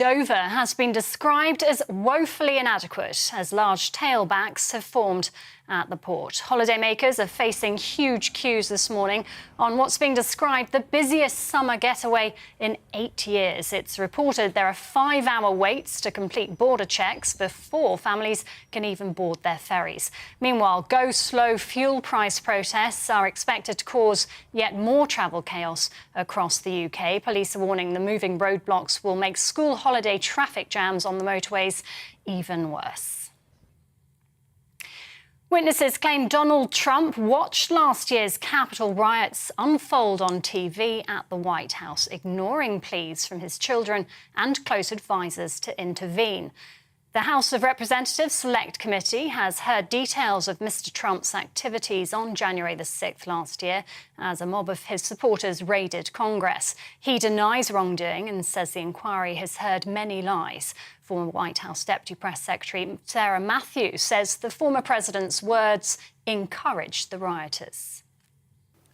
Dover has been described as woefully inadequate as large tailbacks have formed at the port. Holidaymakers are facing huge queues this morning on what's being described the busiest summer getaway in 8 years. It's reported there are 5-hour waits to complete border checks before families can even board their ferries. Meanwhile, go-slow fuel price protests are expected to cause yet more travel chaos across the UK. Police are warning the moving roadblocks will make school holiday traffic jams on the motorways even worse. Witnesses claim Donald Trump watched last year's Capitol riots unfold on TV at the White House, ignoring pleas from his children and close advisors to intervene. The House of Representatives Select Committee has heard details of Mr. Trump's activities on January the 6th last year as a mob of his supporters raided Congress. He denies wrongdoing and says the inquiry has heard many lies. Former White House Deputy Press Secretary Sarah Matthews says the former president's words encouraged the rioters.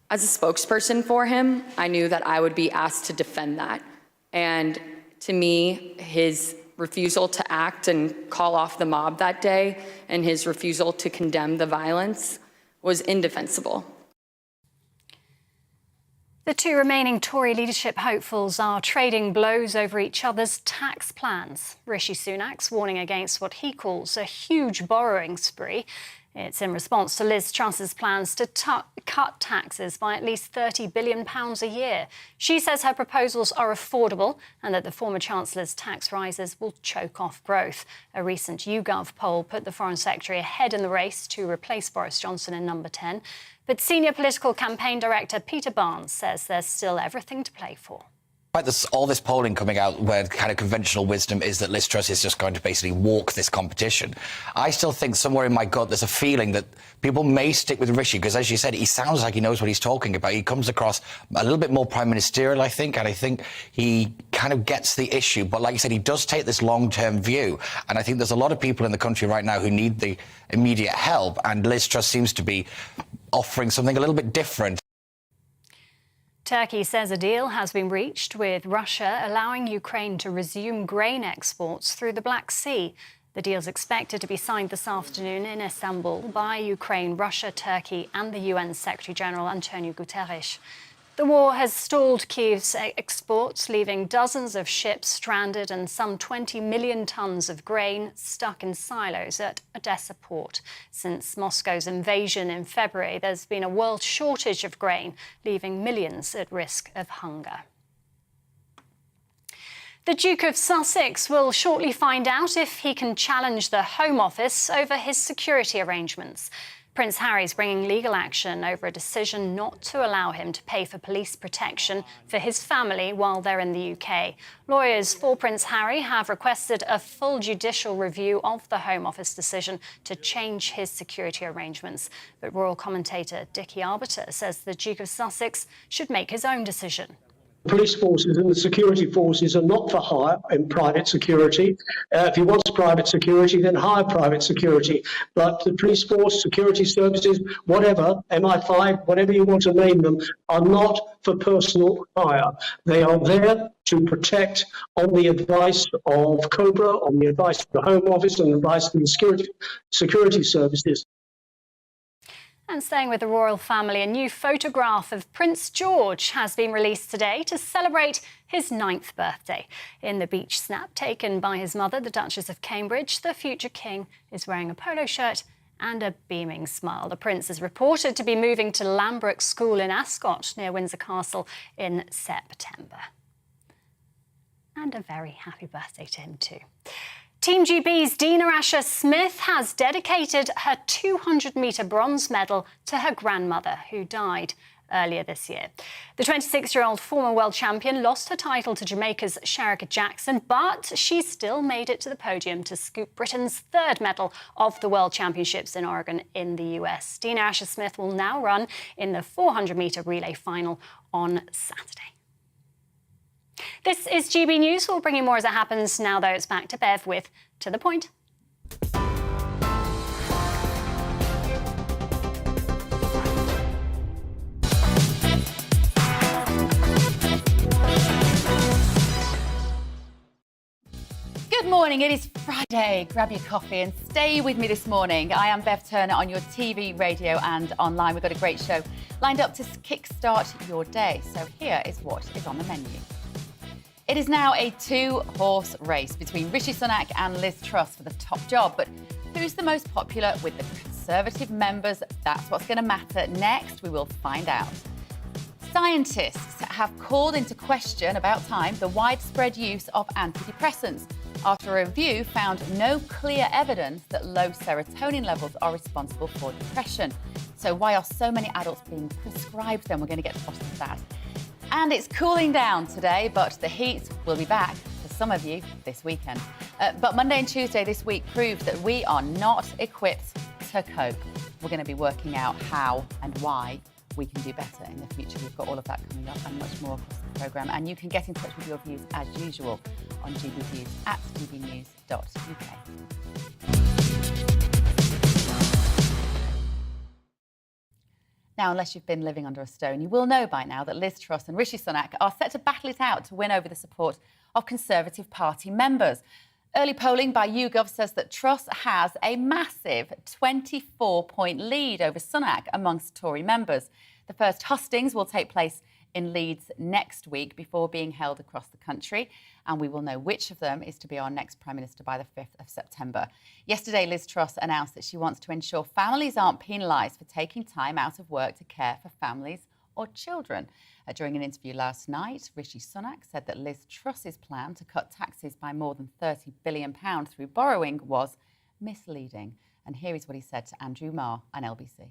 As a spokesperson for him, I knew that I would be asked to defend that. And to me, his refusal to act and call off the mob that day and his refusal to condemn the violence was indefensible. The two remaining Tory leadership hopefuls are trading blows over each other's tax plans. Rishi Sunak's warning against what he calls a huge borrowing spree. It's in response to Liz Truss's plans to cut taxes by at least £30 billion a year. She says her proposals are affordable and that the former Chancellor's tax rises will choke off growth. A recent YouGov poll put the Foreign Secretary ahead in the race to replace Boris Johnson in number 10. But senior political campaign director Peter Barnes says there's still everything to play for. All this polling coming out where kind of conventional wisdom is that Liz Truss is just going to basically walk this competition. I still think somewhere in my gut there's a feeling that people may stick with Rishi because, as you said, he sounds like he knows what he's talking about. He comes across a little bit more prime ministerial, I think, and I think he kind of gets the issue. But like you said, he does take this long-term view. And I think there's a lot of people in the country right now who need the immediate help. And Liz Truss seems to be offering something a little bit different. Turkey says a deal has been reached with Russia, allowing Ukraine to resume grain exports through the Black Sea. The deal is expected to be signed this afternoon in Istanbul by Ukraine, Russia, Turkey and the UN Secretary-General Antonio Guterres. The war has stalled Kyiv's exports, leaving dozens of ships stranded and some 20 million tons of grain stuck in silos at Odessa port. Since Moscow's invasion in February, there's been a world shortage of grain, leaving millions at risk of hunger. The Duke of Sussex will shortly find out if he can challenge the Home Office over his security arrangements. Prince Harry's bringing legal action over a decision not to allow him to pay for police protection for his family while they're in the UK. Lawyers for Prince Harry have requested a full judicial review of the Home Office decision to change his security arrangements. But royal commentator Dickie Arbiter says the Duke of Sussex should make his own decision. Police forces and the security forces are not for hire in private security. If he wants private security, then hire private security. But the police force, security services, whatever, MI5, whatever you want to name them, are not for personal hire. They are there to protect on the advice of COBRA, on the advice of the Home Office and the advice of the security services. And staying with the royal family, a new photograph of Prince George has been released today to celebrate his 9th birthday. In the beach snap taken by his mother, the Duchess of Cambridge, the future king is wearing a polo shirt and a beaming smile. The prince is reported to be moving to Lambrook School in Ascot, near Windsor Castle, in September. And a very happy birthday to him too. Team GB's Dina Asher-Smith has dedicated her 200-metre bronze medal to her grandmother, who died earlier this year. The 26-year-old former world champion lost her title to Jamaica's Shericka Jackson, but she still made it to the podium to scoop Britain's 3rd medal of the World Championships in Oregon in the US. Dina Asher-Smith will now run in the 400-metre relay final on Saturday. This is GB News. We'll bring you more as it happens. Now, though, it's back to Bev with To The Point. Good morning, it is Friday. Grab your coffee and stay with me this morning. I am Bev Turner on your TV, radio and online. We've got a great show lined up to kickstart your day. So here is what is on the menu. It is now a two-horse race between Rishi Sunak and Liz Truss for the top job. But who's the most popular with the Conservative members? That's what's going to matter next. We will find out. Scientists have called into question, about time, the widespread use of antidepressants after a review found no clear evidence that low serotonin levels are responsible for depression. So why are so many adults being prescribed them? We're going to get to the bottom of that. And it's cooling down today, but the heat will be back for some of you this weekend. But Monday and Tuesday this week proved that we are not equipped to cope. We're going to be working out how and why we can do better in the future. We've got all of that coming up and much more across the programme. And you can get in touch with your views as usual on GBNews at gbnews.uk. Now, unless you've been living under a stone, you will know by now that Liz Truss and Rishi Sunak are set to battle it out to win over the support of Conservative Party members. Early polling by YouGov says that Truss has a massive 24-point lead over Sunak amongst Tory members. The first hustings will take place in Leeds next week before being held across the country, and we will know which of them is to be our next Prime Minister by the 5th of September. Yesterday, Liz Truss announced that she wants to ensure families aren't penalised for taking time out of work to care for families or children. During an interview last night, Rishi Sunak said that Liz Truss's plan to cut taxes by more than £30 billion through borrowing was misleading. And here is what he said to Andrew Marr on LBC.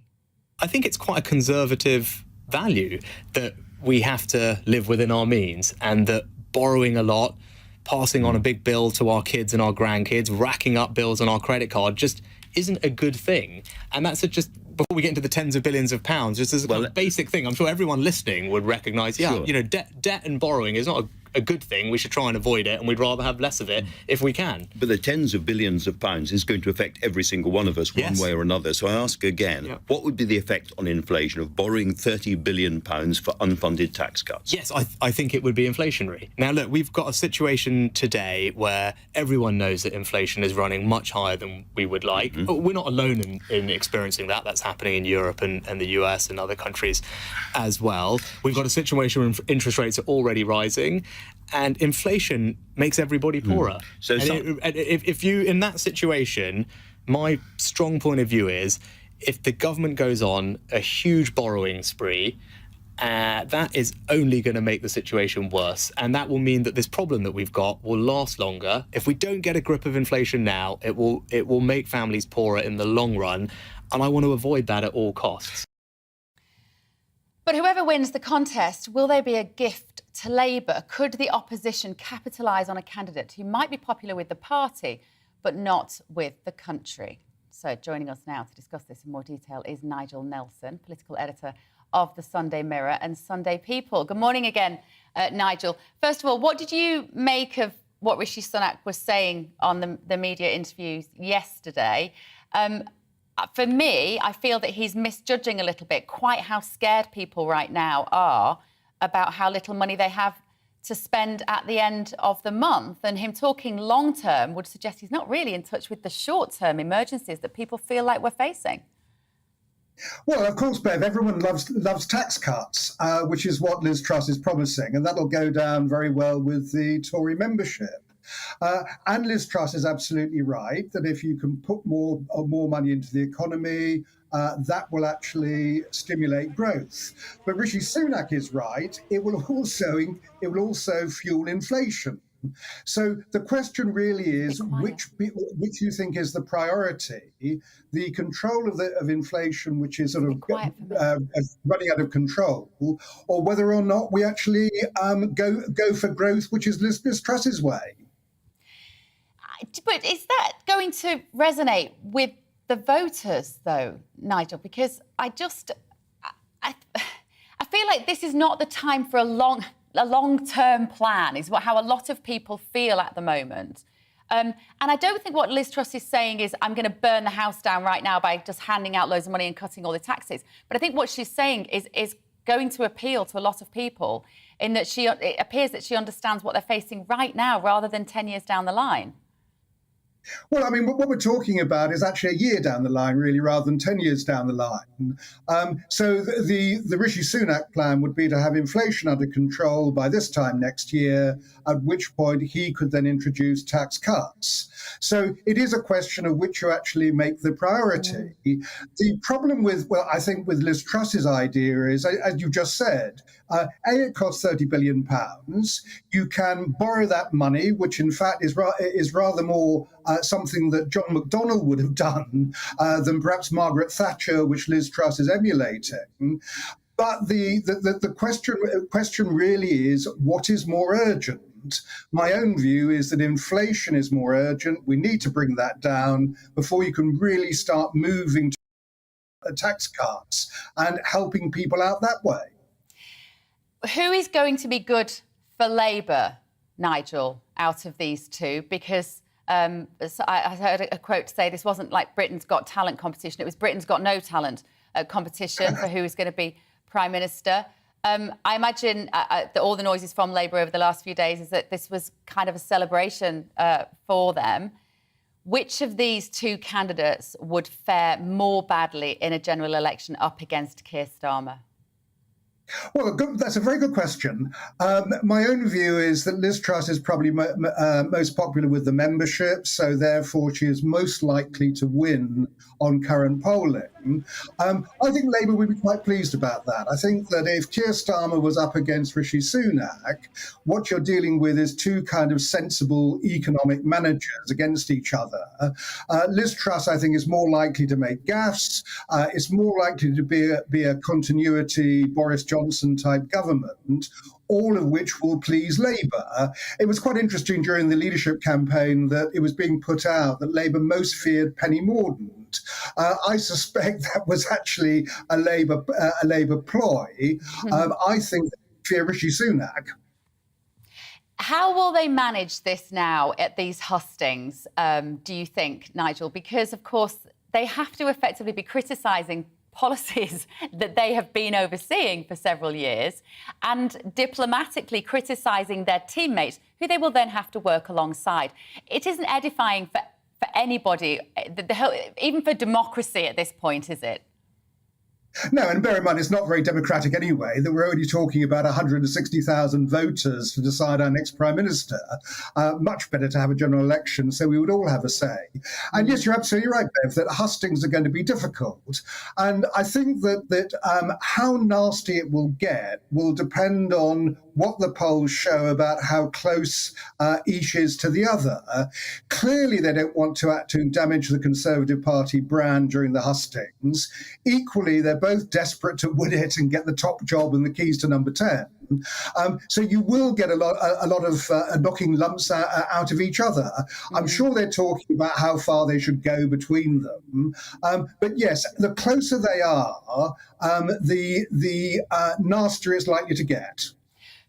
I think it's quite a conservative value that we have to live within our means, and that borrowing a lot, passing on a big bill to our kids and our grandkids, racking up bills on our credit card just isn't a good thing. And that's just before we get into the tens of billions of pounds, just as a kind of basic thing. I'm sure everyone listening would recognise, you know, debt and borrowing is not a good thing. We should try and avoid it, and we'd rather have less of it if we can. But the tens of billions of pounds is going to affect every single one of us one way or another. So I ask again, what would be the effect on inflation of borrowing £30 billion for unfunded tax cuts? Yes, I think it would be inflationary. Now, look, we've got a situation today where everyone knows that inflation is running much higher than we would like. But we're not alone in experiencing that. That's happening in Europe and the US and other countries as well. We've got a situation where interest rates are already rising, and inflation makes everybody poorer. So if you, in that situation, my strong point of view is if the government goes on a huge borrowing spree, that is only going to make the situation worse. And that will mean that this problem that we've got will last longer. If we don't get a grip of inflation now, it will make families poorer in the long run. And I want to avoid that at all costs. But whoever wins the contest, will they be a gift to Labour? Could the opposition capitalise on a candidate who might be popular with the party, but not with the country? So joining us now to discuss this in more detail is Nigel Nelson, political editor of the Sunday Mirror and Sunday People. Good morning again, Nigel. First of all, what did you make of what Rishi Sunak was saying on the media interviews yesterday? For me, I feel that he's misjudging a little bit quite how scared people right now are about how little money they have to spend at the end of the month. And him talking long term would suggest he's not really in touch with the short term emergencies that people feel like we're facing. Well, of course, Bev, everyone loves tax cuts, which is what Liz Truss is promising, and that'll go down very well with the Tory membership. And Liz Truss is absolutely right that if you can put more money into the economy, that will actually stimulate growth. But Rishi Sunak is right; it will also fuel inflation. So the question really is which you think is the priority: the control of inflation, which is sort of running out of control, or whether or not we actually go for growth, which is Liz Truss's way. But is that going to resonate with the voters, though, Nigel? Because I feel like this is not the time for a long-term plan, is how a lot of people feel at the moment. And I don't think what Liz Truss is saying is, I'm going to burn the house down right now by just handing out loads of money and cutting all the taxes. But I think what she's saying is going to appeal to a lot of people in that it appears that she understands what they're facing right now rather than 10 years down the line. Well, I mean, what we're talking about is actually a year down the line, really, rather than 10 years down the line. So the Rishi Sunak plan would be to have inflation under control by this time next year, at which point he could then introduce tax cuts. So it is a question of which you actually make the priority. The problem with, well, I think with Liz Truss's idea is, as you just said, it costs £30 billion. You can borrow that money, which in fact is rather more something that John McDonnell would have done than perhaps Margaret Thatcher, which Liz Truss is emulating. But the question really is, what is more urgent? My own view is that inflation is more urgent. We need to bring that down before you can really start moving to tax cuts and helping people out that way. Who is going to be good for Labour, Nigel, out of these two? Because I heard a quote say this wasn't like Britain's Got Talent competition, it was Britain's Got No Talent competition for who is going to be Prime Minister. I imagine that all the noises from Labour over the last few days is that this was kind of a celebration for them. Which of these two candidates would fare more badly in a general election up against Keir Starmer? Well, that's a very good question. My own view is that Liz Truss is probably most popular with the membership, so therefore she is most likely to win on current polling. I think Labour would be quite pleased about that. I think that if Keir Starmer was up against Rishi Sunak, what you're dealing with is two kind of sensible economic managers against each other. Liz Truss, I think, is more likely to make gaffes. It's more likely to be a continuity Boris Johnson type government, all of which will please Labour. It was quite interesting during the leadership campaign that it was being put out that Labour most feared Penny Mordaunt. I suspect that was actually a Labour ploy. I think they fear Rishi Sunak. How will they manage this now at these hustings, do you think, Nigel? Because, of course, they have to effectively be criticising policies that they have been overseeing for several years and diplomatically criticising their teammates, who they will then have to work alongside. It isn't edifying for anybody, even for democracy at this point, is it? No, and bear in mind, it's not very democratic anyway, that we're only talking about 160,000 voters to decide our next Prime Minister. Much better to have a general election, so we would all have a say. And yes, you're absolutely right, Bev, that hustings are going to be difficult. And I think that how nasty it will get will depend on what the polls show about how close each is to the other. Clearly, they don't want to damage the Conservative Party brand during the hustings. Equally, they're both desperate to win it and get the top job and the keys to number 10. So you will get a lot of knocking lumps out of each other. I'm sure they're talking about how far they should go between them. But yes, the closer they are, the nastier it's likely to get.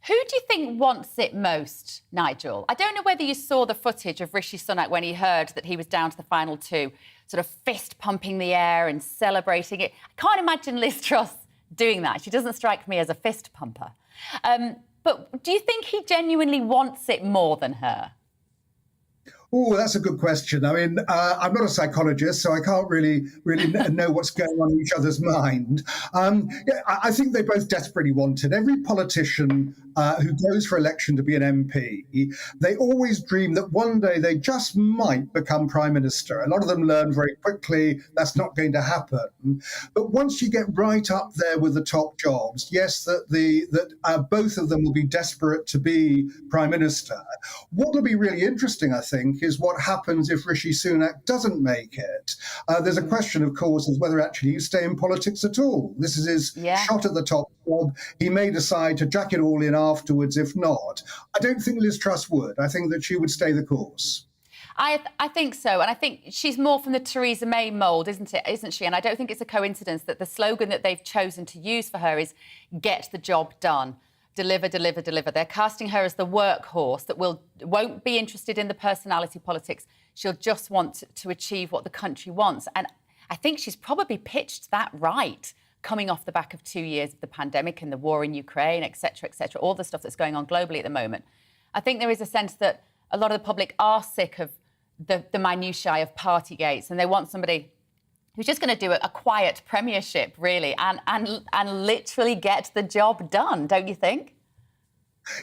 Who do you think wants it most, Nigel? I don't know whether you saw the footage of Rishi Sunak when he heard that he was down to the final two, sort of fist pumping the air and celebrating it. I can't imagine Liz Truss doing that. She doesn't strike me as a fist pumper. But do you think he genuinely wants it more than her? Oh, that's a good question. I mean, I'm not a psychologist, so I can't really know what's going on in each other's mind. I think they both desperately want it. Every politician who goes for election to be an MP, they always dream that one day they just might become Prime Minister. A lot of them learn very quickly that's not going to happen. But once you get right up there with the top jobs, yes, that both of them will be desperate to be Prime Minister. What will be really interesting, I think, is what happens if Rishi Sunak doesn't make it. There's a question, of course, as whether actually you stay in politics at all. This is his shot at the top job. He may decide to jack it all in afterwards if not. I don't think Liz Truss would. I think that she would stay the course. I think so. And I think she's more from the Theresa May mould, isn't she? And I don't think it's a coincidence that the slogan that they've chosen to use for her is get the job done. Deliver, deliver, deliver. They're casting her as the workhorse that won't be interested in the personality politics. She'll just want to achieve what the country wants. And I think she's probably pitched that right, coming off the back of 2 years of the pandemic and the war in Ukraine, et cetera, all the stuff that's going on globally at the moment. I think there is a sense that a lot of the public are sick of the minutiae of Partygate, and they want somebody who's just going to do a quiet premiership, really, and literally get the job done, don't you think?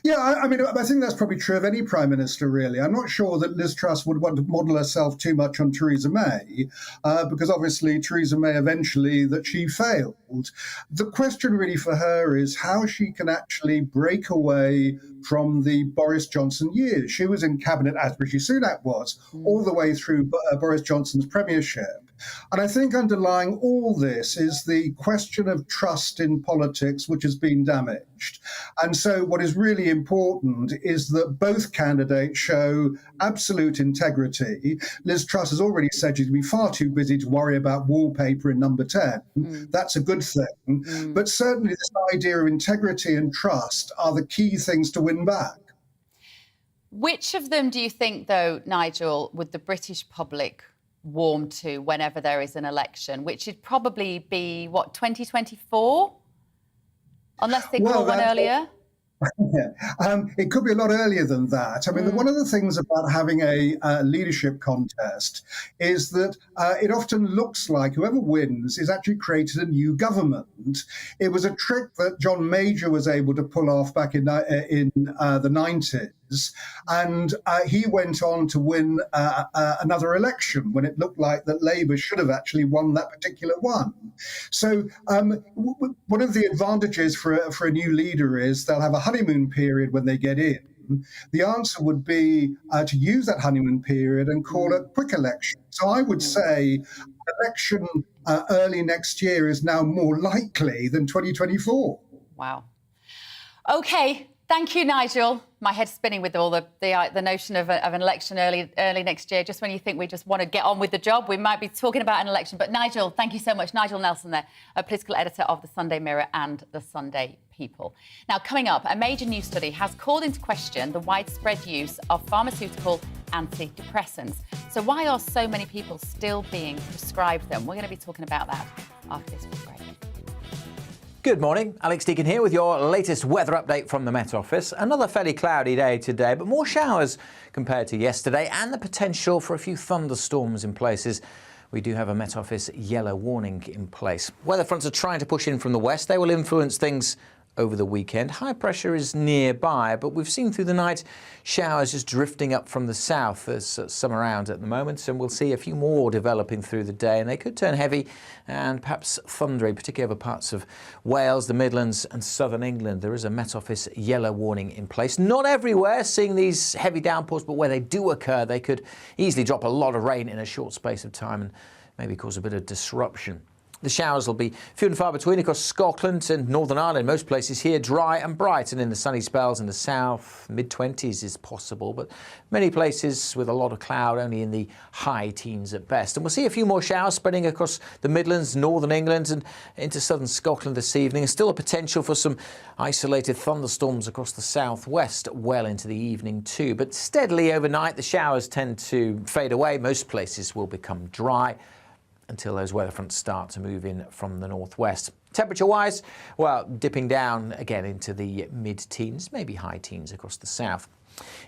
Yeah, I mean, I think that's probably true of any Prime Minister, really. I'm not sure that Liz Truss would want to model herself too much on Theresa May, because obviously Theresa May eventually, that she failed. The question really for her is how she can actually break away from the Boris Johnson years. She was in cabinet, as Rishi Sunak was, all the way through Boris Johnson's premiership. And I think underlying all this is the question of trust in politics, which has been damaged. And so what is really important is that both candidates show absolute integrity. Liz Truss has already said she's been far too busy to worry about wallpaper in number 10. That's a good thing. But certainly this idea of integrity and trust are the key things to win back. Which of them do you think, though, Nigel, would the British public warm to whenever there is an election, which would probably be, what, 2024? Unless they call one earlier? It could be a lot earlier than that. I mean, one of the things about having a leadership contest is that it often looks like whoever wins is actually created a new government. It was a trick that John Major was able to pull off back in the 90s. And he went on to win another election when it looked like that Labour should have actually won that particular one. So one of the advantages for a new leader is they'll have a honeymoon period when they get in. The answer would be to use that honeymoon period and call a quick election. So I would say election early next year is now more likely than 2024. Wow. OK. Thank you, Nigel. My head's spinning with all the notion of an election early next year. Just when you think we just want to get on with the job, we might be talking about an election. But Nigel, thank you so much. Nigel Nelson there, a political editor of the Sunday Mirror and the Sunday People. Now, coming up, a major new study has called into question the widespread use of pharmaceutical antidepressants. So why are so many people still being prescribed them? We're going to be talking about that after this break. Good morning, Alex Deacon here with your latest weather update from the Met Office. Another fairly cloudy day today, but more showers compared to yesterday and the potential for a few thunderstorms in places. We do have a Met Office yellow warning in place. Weather fronts are trying to push in from the west. They will influence things over the weekend. High pressure is nearby, but we've seen through the night showers just drifting up from the south. There's some around at the moment, and we'll see a few more developing through the day, and they could turn heavy and perhaps thundery, particularly over parts of Wales, the Midlands and southern England. There is a Met Office yellow warning in place. Not everywhere seeing these heavy downpours, but where they do occur, they could easily drop a lot of rain in a short space of time and maybe cause a bit of disruption. The showers will be few and far between across Scotland and Northern Ireland. Most places here dry and bright, and in the sunny spells in the south, mid-20s is possible, but many places with a lot of cloud, only in the high teens at best. And we'll see a few more showers spreading across the Midlands, Northern England and into southern Scotland this evening. And still a potential for some isolated thunderstorms across the southwest well into the evening too. But steadily overnight, the showers tend to fade away. Most places will become dry until those weather fronts start to move in from the northwest. Temperature-wise, well, dipping down again into the mid-teens, maybe high teens across the south.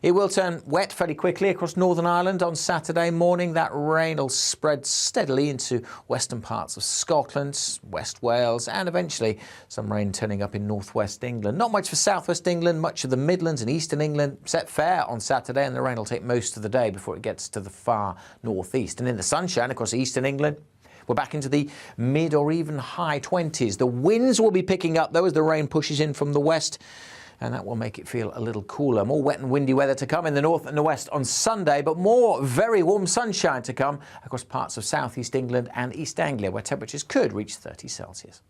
It will turn wet fairly quickly across Northern Ireland on Saturday morning. That rain will spread steadily into western parts of Scotland, West Wales, and eventually some rain turning up in northwest England. Not much for southwest England, much of the Midlands and eastern England set fair on Saturday, and the rain will take most of the day before it gets to the far northeast. And in the sunshine across eastern England, we're back into the mid or even high 20s. The winds will be picking up, though, as the rain pushes in from the west, and that will make it feel a little cooler. More wet and windy weather to come in the north and the west on Sunday, but more very warm sunshine to come across parts of southeast England and East Anglia, where temperatures could reach 30 Celsius.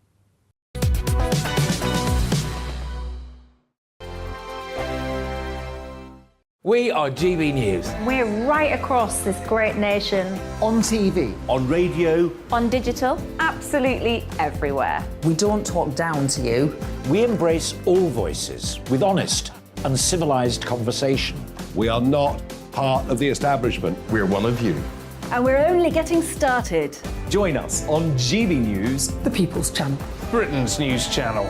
We are GB News. We're right across this great nation. On TV. On radio. On digital. Absolutely everywhere. We don't talk down to you. We embrace all voices with honest and civilised conversation. We are not part of the establishment. We're one of you. And we're only getting started. Join us on GB News, the People's Channel. Britain's news channel.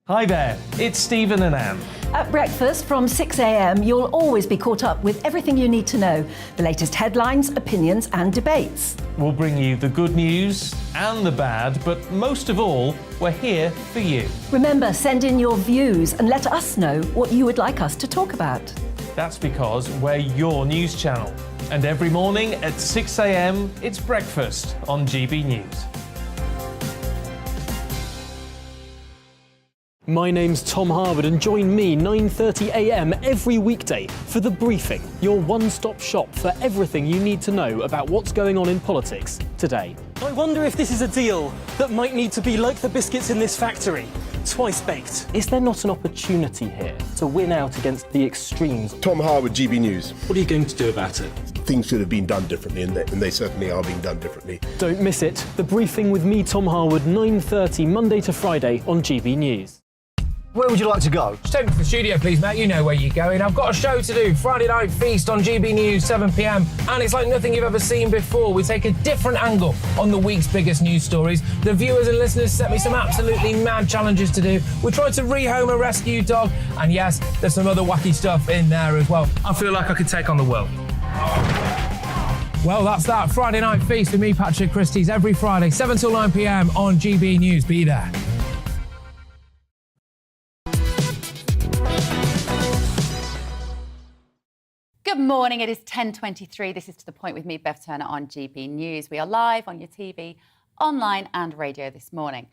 Hi there, it's Stephen and Anne. At breakfast from 6 a.m, you'll always be caught up with everything you need to know, the latest headlines, opinions and debates. We'll bring you the good news and the bad, but most of all, we're here for you. Remember, send in your views and let us know what you would like us to talk about. That's because we're your news channel. And every morning at 6 a.m, it's breakfast on GB News. My name's Tom Harwood and join me 9:30 a.m. every weekday for The Briefing, your one-stop shop for everything you need to know about what's going on in politics today. I wonder if this is a deal that might need to be like the biscuits in this factory, twice baked. Is there not an opportunity here to win out against the extremes? Tom Harwood, GB News. What are you going to do about it? Things should have been done differently, and they certainly are being done differently. Don't miss it. The Briefing with me, Tom Harwood, 9:30 Monday to Friday on GB News. Where would you like to go? Just take me to the studio, please, mate. You know where you're going. I've got a show to do. Friday Night Feast on GB News, 7 p.m. And it's like nothing you've ever seen before. We take a different angle on the week's biggest news stories. The viewers and listeners set me some absolutely mad challenges to do. We tried to rehome a rescue dog. And yes, there's some other wacky stuff in there as well. I feel like I could take on the world. Well, that's that. Friday Night Feast with me, Patrick Christie's, every Friday, 7 till 9 p.m. on GB News. Be there. Good morning, it is 10:23. This is To The Point with me, Bev Turner on GB News. We are live on your TV, online and radio this morning.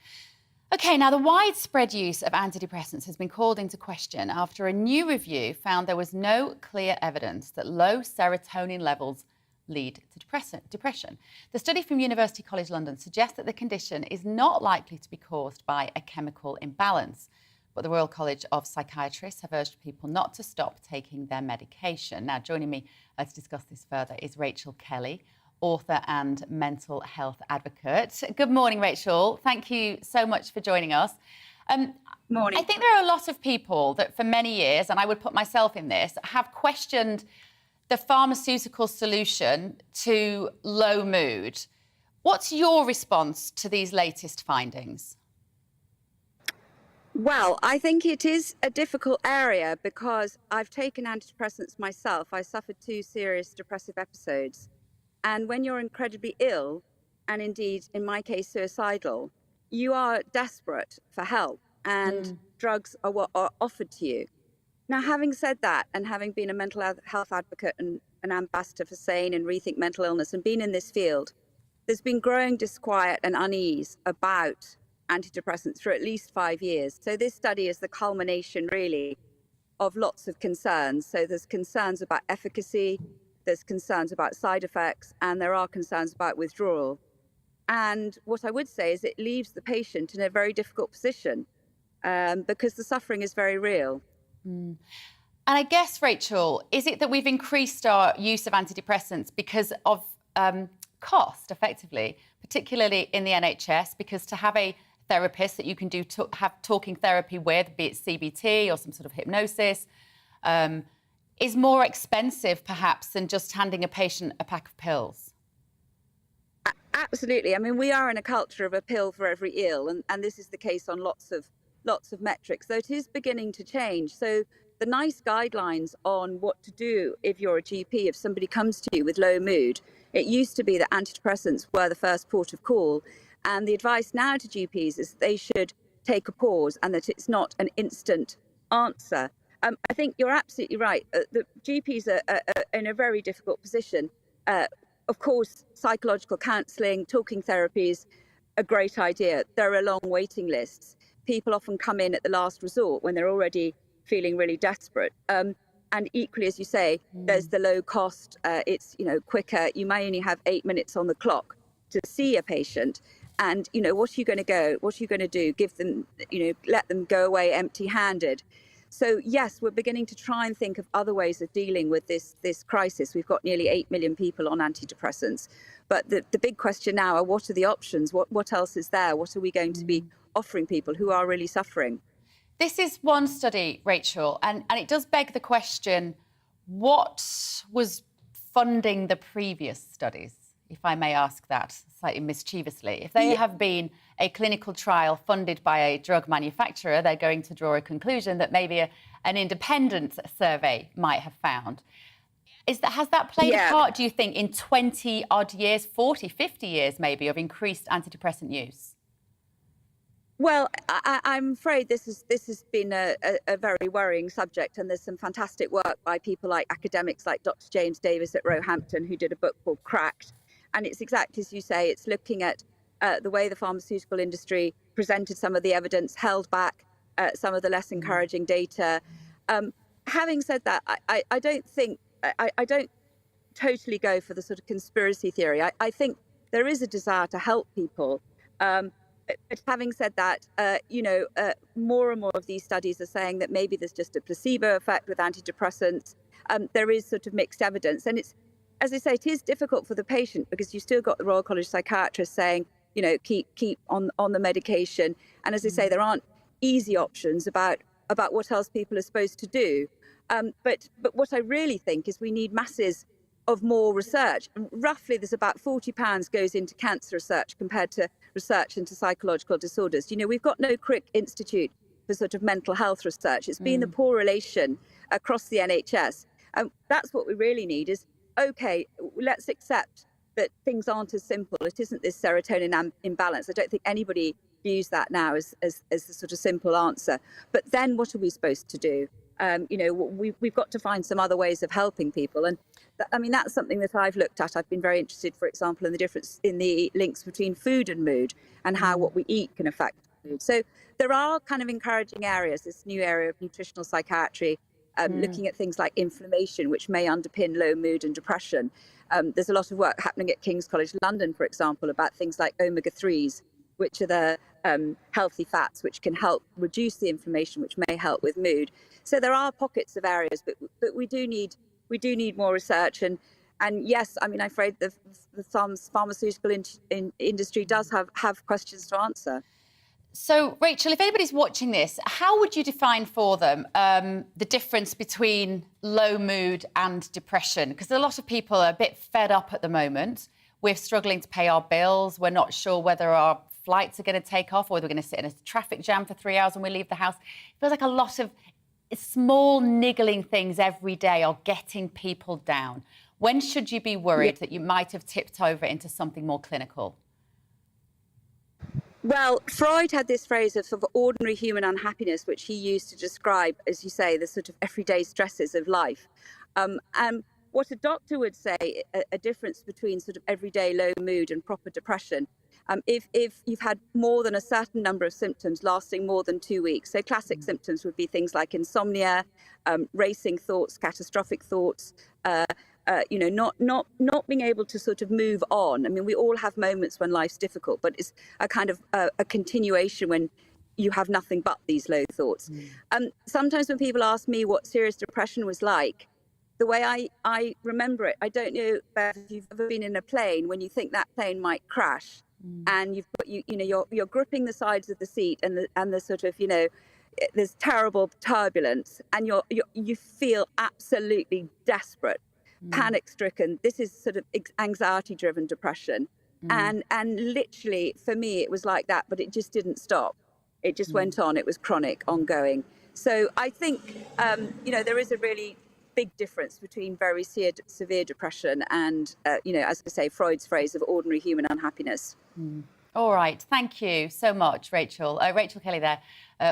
OK, now the widespread use of antidepressants has been called into question after a new review found there was no clear evidence that low serotonin levels lead to depression. The study from University College London suggests that the condition is not likely to be caused by a chemical imbalance. But the Royal College of Psychiatrists have urged people not to stop taking their medication. Now, joining me to discuss this further is Rachel Kelly, author and mental health advocate. Good morning, Rachel. Thank you so much for joining us. Morning. I think there are a lot of people that for many years, and I would put myself in this, have questioned the pharmaceutical solution to low mood. What's your response to these latest findings? Well, I think it is a difficult area because I've taken antidepressants myself. I suffered 2 serious depressive episodes. And when you're incredibly ill, and indeed, in my case, suicidal, you are desperate for help and drugs are what are offered to you. Now, having said that, and having been a mental health advocate and an ambassador for SANE and Rethink Mental Illness and been in this field, there's been growing disquiet and unease about antidepressants for at least 5 years. So this study is the culmination, really, of lots of concerns. So there's concerns about efficacy, there's concerns about side effects, and there are concerns about withdrawal. And what I would say is it leaves the patient in a very difficult position because the suffering is very real. And I guess, Rachel, is it that we've increased our use of antidepressants because of cost, effectively, particularly in the NHS, because to have a therapist that you can have talking therapy with, be it CBT or some sort of hypnosis, is more expensive, perhaps, than just handing a patient a pack of pills? Absolutely. I mean, we are in a culture of a pill for every ill, and this is the case on lots of metrics, though it is beginning to change. So the NICE guidelines on what to do if you're a GP, if somebody comes to you with low mood, it used to be that antidepressants were the first port of call. And the advice now to GPs is they should take a pause and that it's not an instant answer. I think you're absolutely right. The GPs are in a very difficult position. Of course, psychological counselling, talking therapy is a great idea. There are long waiting lists. People often come in at the last resort when they're already feeling really desperate. And equally, as you say, there's the low cost. It's quicker. You may only have 8 minutes on the clock to see a patient. And, what are you going to do? Give them, let them go away empty-handed. So, yes, we're beginning to try and think of other ways of dealing with this crisis. We've got nearly 8 million people on antidepressants. But the big question now are, what are the options? What else is there? What are we going to be offering people who are really suffering? This is one study, Rachel, and it does beg the question, what was funding the previous studies? if I may ask that slightly mischievously. If they have been a clinical trial funded by a drug manufacturer, they're going to draw a conclusion that maybe an independent survey might have found. Has that played a part, do you think, in 20-odd years, 40, 50 years maybe, of increased antidepressant use? Well, I'm afraid this has been a very worrying subject, and there's some fantastic work by people like academics like Dr. James Davis at Roehampton, who did a book called Cracked. And it's exactly as you say, it's looking at the way the pharmaceutical industry presented some of the evidence, held back some of the less encouraging data. Having said that, I don't totally go for the sort of conspiracy theory. I think there is a desire to help people. But having said that, more and more of these studies are saying that maybe there's just a placebo effect with antidepressants. There is sort of mixed evidence. And it's, as I say, it is difficult for the patient because you still got the Royal College psychiatrists saying, keep on the medication. And as I say, there aren't easy options about what else people are supposed to do. But what I really think is we need masses of more research. Roughly, there's about £40 goes into cancer research compared to research into psychological disorders. We've got no Crick Institute for sort of mental health research. It's been the poor relation across the NHS. And that's what we really need is, OK, let's accept that things aren't as simple. It isn't this serotonin imbalance. I don't think anybody views that now as the sort of simple answer. But then what are we supposed to do? We've got to find some other ways of helping people. And that's something that I've looked at. I've been very interested, for example, in the difference in the links between food and mood and how what we eat can affect mood. So there are kind of encouraging areas, this new area of nutritional psychiatry, looking at things like inflammation, which may underpin low mood and depression. There's a lot of work happening at King's College London, for example, about things like omega-3s, which are the healthy fats which can help reduce the inflammation, which may help with mood. So there are pockets of areas, but we do need more research. And yes, I'm afraid the pharmaceutical industry does have questions to answer. So, Rachel, if anybody's watching this, how would you define for them the difference between low mood and depression? Because a lot of people are a bit fed up at the moment. We're struggling to pay our bills. We're not sure whether our flights are going to take off or whether we're going to sit in a traffic jam for 3 hours when we leave the house. It feels like a lot of small niggling things every day are getting people down. When should you be worried that you might have tipped over into something more clinical? Well, Freud had this phrase of sort of ordinary human unhappiness, which he used to describe, as you say, the sort of everyday stresses of life. And what a doctor would say, a difference between sort of everyday low mood and proper depression, if you've had more than a certain number of symptoms lasting more than 2 weeks. So classic symptoms would be things like insomnia, racing thoughts, catastrophic thoughts, not being able to sort of move on. We all have moments when life's difficult, but it's a kind of a continuation when you have nothing but these low thoughts. Sometimes when people ask me what serious depression was like, the way I remember it, I don't know if you've ever been in a plane when you think that plane might crash, and you've got you're gripping the sides of the seat and the sort of there's terrible turbulence, and you feel absolutely desperate, panic-stricken. This is sort of anxiety-driven depression, and literally for me it was like that, but it just didn't stop. It just went on. It was chronic, ongoing. So I think there is a really big difference between very severe depression and, as I say, Freud's phrase of ordinary human unhappiness. All right. Thank you so much, Rachel. Rachel Kelly there,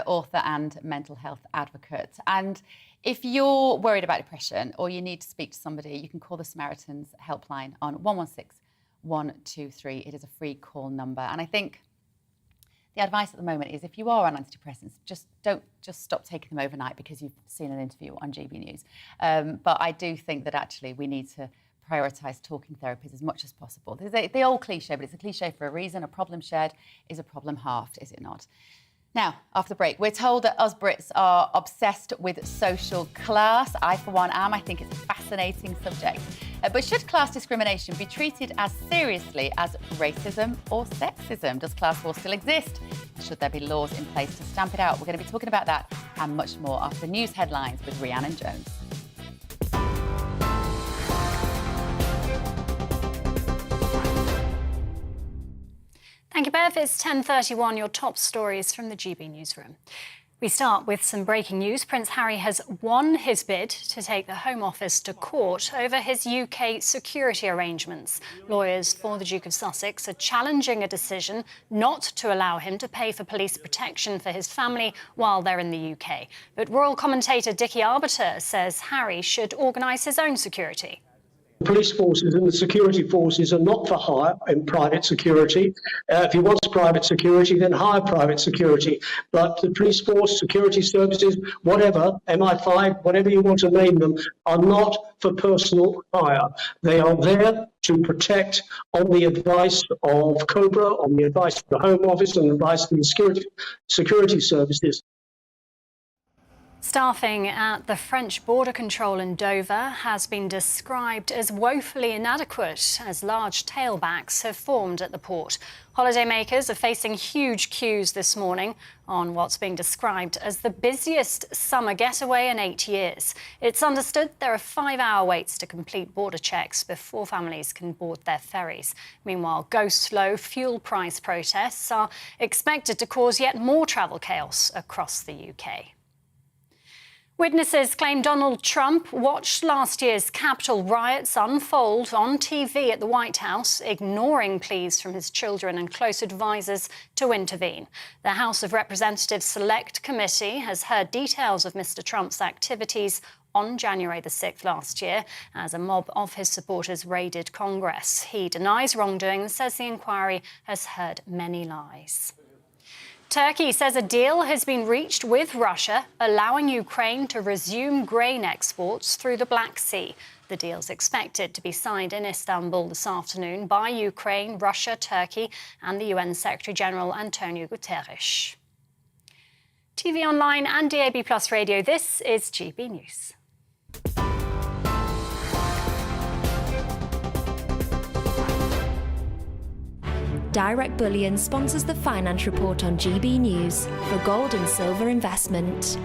author and mental health advocate. And if you're worried about depression or you need to speak to somebody, you can call the Samaritans helpline on 116 123. It is a free call number. And I think the advice at the moment is if you are on antidepressants, don't stop taking them overnight because you've seen an interview on GBNews. But I do think that actually we need to prioritise talking therapies as much as possible. There's the old cliche, but it's a cliche for a reason. A problem shared is a problem halved, is it not? Now, after the break, we're told that us Brits are obsessed with social class. I, for one, am. I think it's a fascinating subject. But should class discrimination be treated as seriously as racism or sexism? Does class war still exist? Should there be laws in place to stamp it out? We're going to be talking about that and much more after the news headlines with Rhiannon Jones. Bev, it's 10:31. Your top stories from the GB newsroom. We start with some breaking news. Prince Harry has won his bid to take the Home Office to court over his UK security arrangements. Lawyers for the Duke of Sussex are challenging a decision not to allow him to pay for police protection for his family while they're in the UK. But royal commentator Dickie Arbiter says Harry should organise his own security. The police forces and the security forces are not for hire in private security. If he wants private security, then hire private security. But the police force, security services, whatever, MI5, whatever you want to name them, are not for personal hire. They are there to protect on the advice of COBRA, on the advice of the Home Office, and the advice of the security services. Staffing at the French border control in Dover has been described as woefully inadequate as large tailbacks have formed at the port. Holidaymakers are facing huge queues this morning on what's being described as the busiest summer getaway in 8 years. It's understood there are 5-hour waits to complete border checks before families can board their ferries. Meanwhile, go-slow fuel price protests are expected to cause yet more travel chaos across the UK. Witnesses claim Donald Trump watched last year's Capitol riots unfold on TV at the White House, ignoring pleas from his children and close advisors to intervene. The House of Representatives Select Committee has heard details of Mr. Trump's activities on January the 6th last year as a mob of his supporters raided Congress. He denies wrongdoing and says the inquiry has heard many lies. Turkey says a deal has been reached with Russia, allowing Ukraine to resume grain exports through the Black Sea. The deal's expected to be signed in Istanbul this afternoon by Ukraine, Russia, Turkey and the UN Secretary-General Antonio Guterres. TV online and DAB+ radio, this is GB News. Direct Bullion sponsors the Finance Report on GB News for gold and silver investment.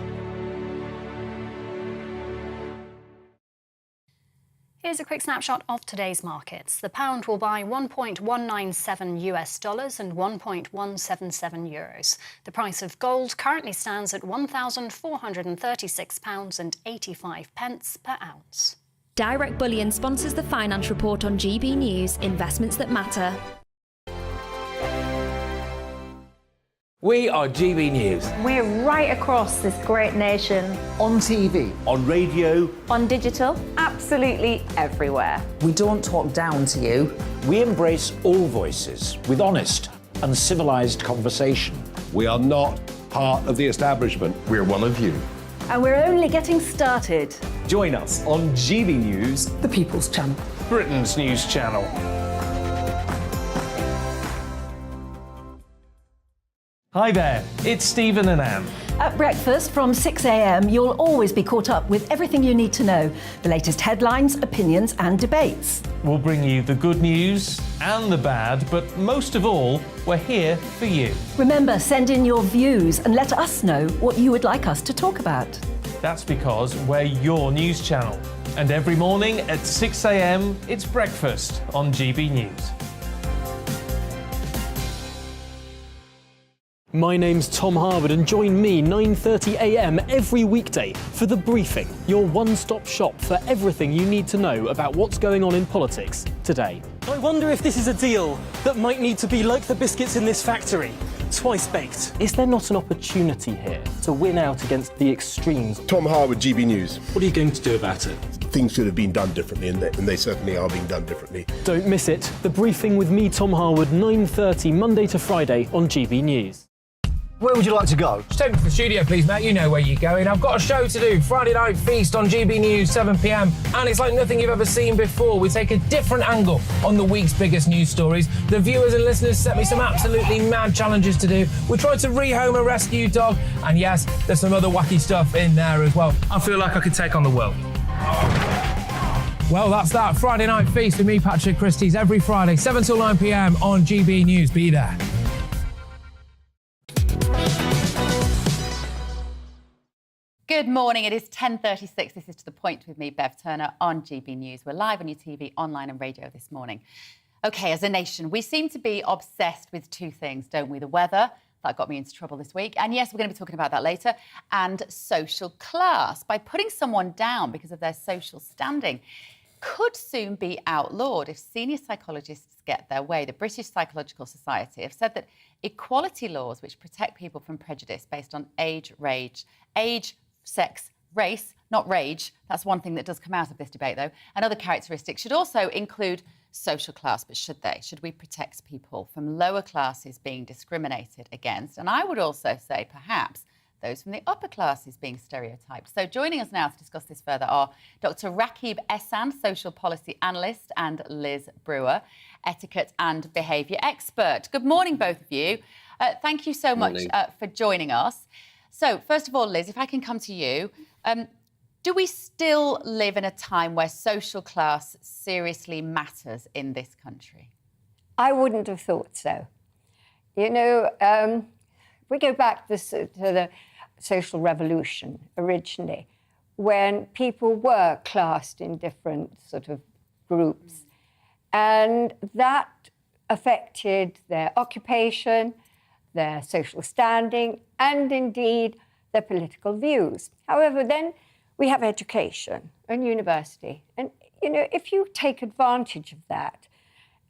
Here's a quick snapshot of today's markets. The pound will buy $1.197 and 1.177 euros. The price of gold currently stands at £1,436.85 per ounce. Direct Bullion sponsors the Finance Report on GB News, investments that matter. We are GB News. We're right across this great nation. On TV. On radio. On digital. Absolutely everywhere. We don't talk down to you. We embrace all voices with honest and civilised conversation. We are not part of the establishment. We're one of you. And we're only getting started. Join us on GB News, the People's Channel, Britain's news channel. Hi there, it's Stephen and Anne. At breakfast from 6 a.m, you'll always be caught up with everything you need to know, the latest headlines, opinions and debates. We'll bring you the good news and the bad, but most of all, we're here for you. Remember, send in your views and let us know what you would like us to talk about. That's because we're your news channel. And every morning at 6 a.m, it's breakfast on GB News. My name's Tom Harwood and join me 9:30 a.m. every weekday for The Briefing, your one-stop shop for everything you need to know about what's going on in politics today. I wonder if this is a deal that might need to be like the biscuits in this factory, twice baked. Is there not an opportunity here to win out against the extremes? Tom Harwood, GB News. What are you going to do about it? Things should have been done differently, and they certainly are being done differently. Don't miss it. The Briefing with me, Tom Harwood, 9:30 Monday to Friday on GB News. Where would you like to go? Just take me to the studio, please, Matt. You know where you're going. I've got a show to do. Friday Night Feast on GB News, 7 p.m. And it's like nothing you've ever seen before. We take a different angle on the week's biggest news stories. The viewers and listeners set me some absolutely mad challenges to do. We tried to rehome a rescue dog. And yes, there's some other wacky stuff in there as well. I feel like I could take on the world. Well, that's that. Friday Night Feast with me, Patrick Christie's, every Friday, 7 till 9 p.m. on GB News. Be there. Good morning, it is 10:36. This is To The Point with me, Bev Turner, on GB News. We're live on your TV, online and radio this morning. OK, as a nation, we seem to be obsessed with two things, don't we? The weather, that got me into trouble this week. And yes, we're going to be talking about that later. And social class. By putting someone down because of their social standing could soon be outlawed if senior psychologists get their way. The British Psychological Society have said that equality laws which protect people from prejudice based on age, sex, race, not rage, that's one thing that does come out of this debate though, and other characteristics should also include social class. But should they? Should we protect people from lower classes being discriminated against? And I would also say perhaps those from the upper classes being stereotyped. So joining us now to discuss this further are Dr. Rakib Ehsan, social policy analyst, and Liz Brewer, etiquette and behaviour expert. Good morning, both of you. Thank you so much for joining us. So first of all, Liz, if I can come to you, do we still live in a time where social class seriously matters in this country? I wouldn't have thought so. You know, we go back to the social revolution originally, when people were classed in different sort of groups, and that affected their occupation, their social standing, and indeed their political views. However, then we have education and university, and you know, if you take advantage of that,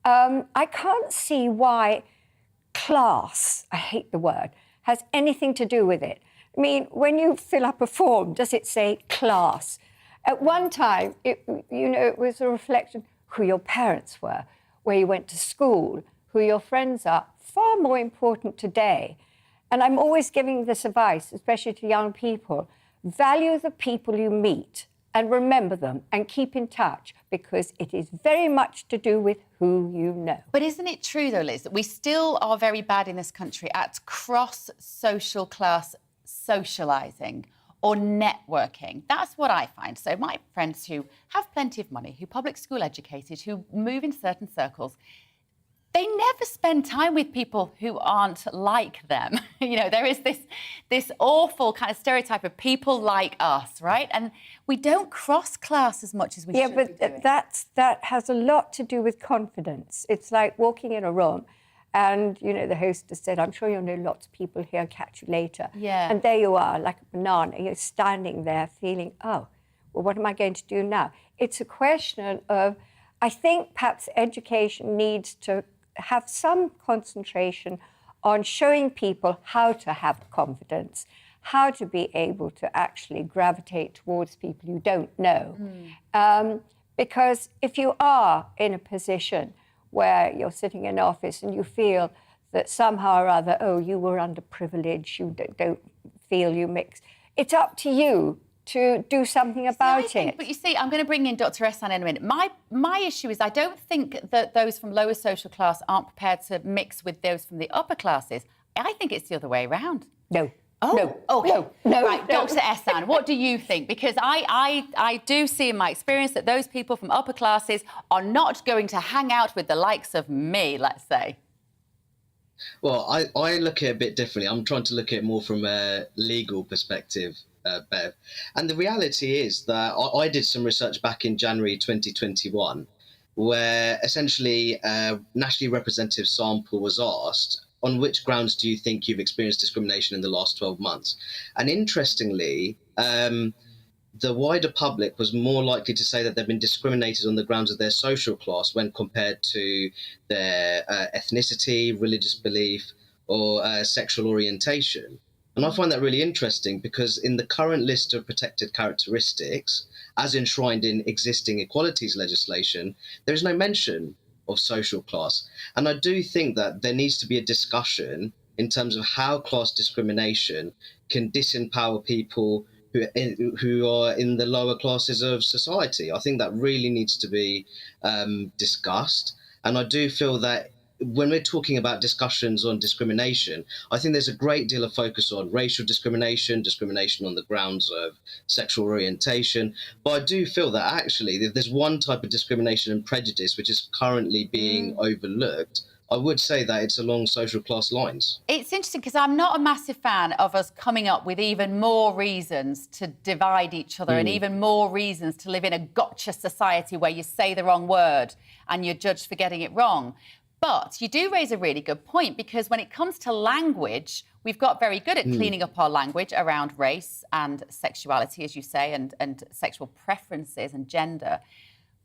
I can't see why class, I hate the word, has anything to do with it. I mean, when you fill up a form, does it say class? At one time, it was a reflection who your parents were, where you went to school, who your friends are. Far more important today. And I'm always giving this advice, especially to young people. Value the people you meet and remember them and keep in touch, because it is very much to do with who you know. But isn't it true, though, Liz, that we still are very bad in this country at cross-social class socialising or networking? That's what I find. So my friends who have plenty of money, who public school educated, who move in certain circles, they never spend time with people who aren't like them. You know, there is this awful kind of stereotype of people like us, right? And we don't cross class as much as we should be doing. Yeah, but that has a lot to do with confidence. It's like walking in a room and, you know, the hostess said, I'm sure you'll know lots of people here, catch you later. Yeah. And there you are, like a banana, you're standing there feeling, oh, well, what am I going to do now? It's a question of, I think perhaps education needs to have some concentration on showing people how to have confidence, how to be able to actually gravitate towards people you don't know. Because if you are in a position where you're sitting in office and you feel that somehow or other, oh, you were underprivileged, you don't feel you mix, it's up to you to do something about it. But you see, I'm going to bring in Dr. Ehsan in a minute. My issue is I don't think that those from lower social class aren't prepared to mix with those from the upper classes. I think it's the other way around. No. Oh, no. okay. No. Right, Dr. Ehsan, what do you think? Because I do see in my experience that those people from upper classes are not going to hang out with the likes of me, let's say. Well, I look at it a bit differently. I'm trying to look at it more from a legal perspective, Bev. And the reality is that I did some research back in January 2021, where essentially a nationally representative sample was asked, on which grounds do you think you've experienced discrimination in the last 12 months? And interestingly, the wider public was more likely to say that they've been discriminated on the grounds of their social class when compared to their ethnicity, religious belief, or sexual orientation. And I find that really interesting because in the current list of protected characteristics, as enshrined in existing equalities legislation, there is no mention of social class. And I do think that there needs to be a discussion in terms of how class discrimination can disempower people who are in the lower classes of society. I think that really needs to be discussed. And I do feel that when we're talking about discussions on discrimination, I think there's a great deal of focus on racial discrimination, discrimination on the grounds of sexual orientation. But I do feel that actually there's one type of discrimination and prejudice which is currently being overlooked I would say that it's along social class lines. It's interesting because I'm not a massive fan of us coming up with even more reasons to divide each other and even more reasons to live in a gotcha society where you say the wrong word and you're judged for getting it wrong. But you do raise a really good point, because when it comes to language, we've got very good at cleaning up our language around race and sexuality, as you say, and sexual preferences and gender.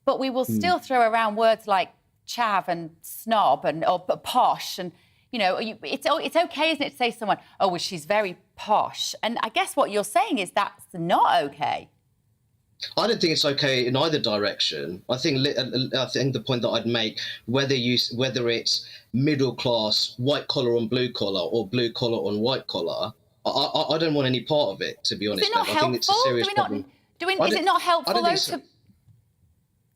But we will still throw around words like chav and snob and or posh, and it's okay, isn't it, to say to someone, oh well, she's very posh, and I guess what you're saying is that's not okay. I don't think it's okay in either direction. I think the point that I'd make, whether it's middle class, white collar on blue collar, or blue collar on white collar, I don't want any part of it, to be honest. Is it not helpful? I think it's a serious problem. Is it not helpful though to...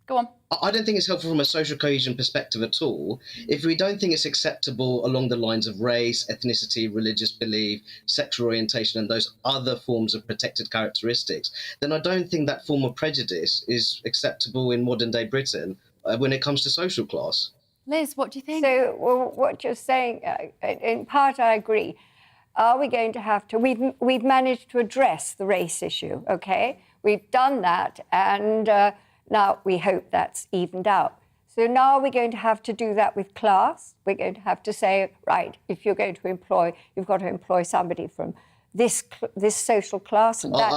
Go on. I don't think it's helpful from a social cohesion perspective at all. If we don't think it's acceptable along the lines of race, ethnicity, religious belief, sexual orientation, and those other forms of protected characteristics, then I don't think that form of prejudice is acceptable in modern day Britain when it comes to social class. Liz, what do you think? So, well, what you're saying, in part I agree. Are we going to have to... We've managed to address the race issue, OK? We've done that, and... now, we hope that's evened out. So now we're going to have to do that with class. We're going to have to say, right, if you're going to employ, you've got to employ somebody from this social class and that.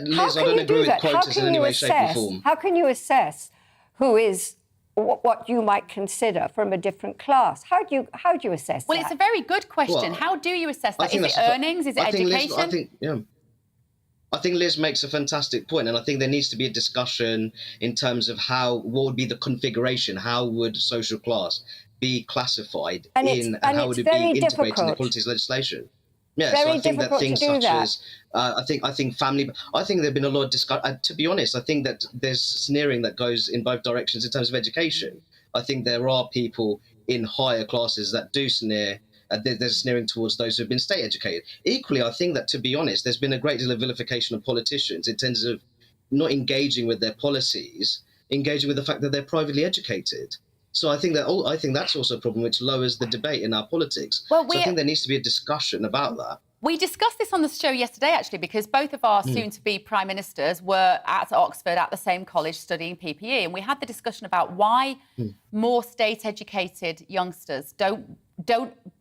Liz, I don't agree with quotas in any way, shape or form. How can you assess who is what you might consider from a different class? How do you assess that? Well, it's a very good question. Well, how do you assess that? Is it earnings? Is it education? I think Liz makes a fantastic point, and I think there needs to be a discussion in terms of what would be the configuration, how would social class be classified how would it be integrated in the equalities legislation? Yeah, so I think that things such as I think family. I think there've been a lot of discussion. To be honest, I think that there's sneering that goes in both directions in terms of education. I think there are people in higher classes that do sneer. There's sneering towards those who have been state educated. Equally, I think that, to be honest, there's been a great deal of vilification of politicians in terms of not engaging with their policies, engaging with the fact that they're privately educated. So I think that's also a problem which lowers the debate in our politics. So I think there needs to be a discussion about that. We discussed this on the show yesterday, actually, because both of our soon-to-be prime ministers were at Oxford at the same college studying PPE, and we had the discussion about why more state-educated youngsters don't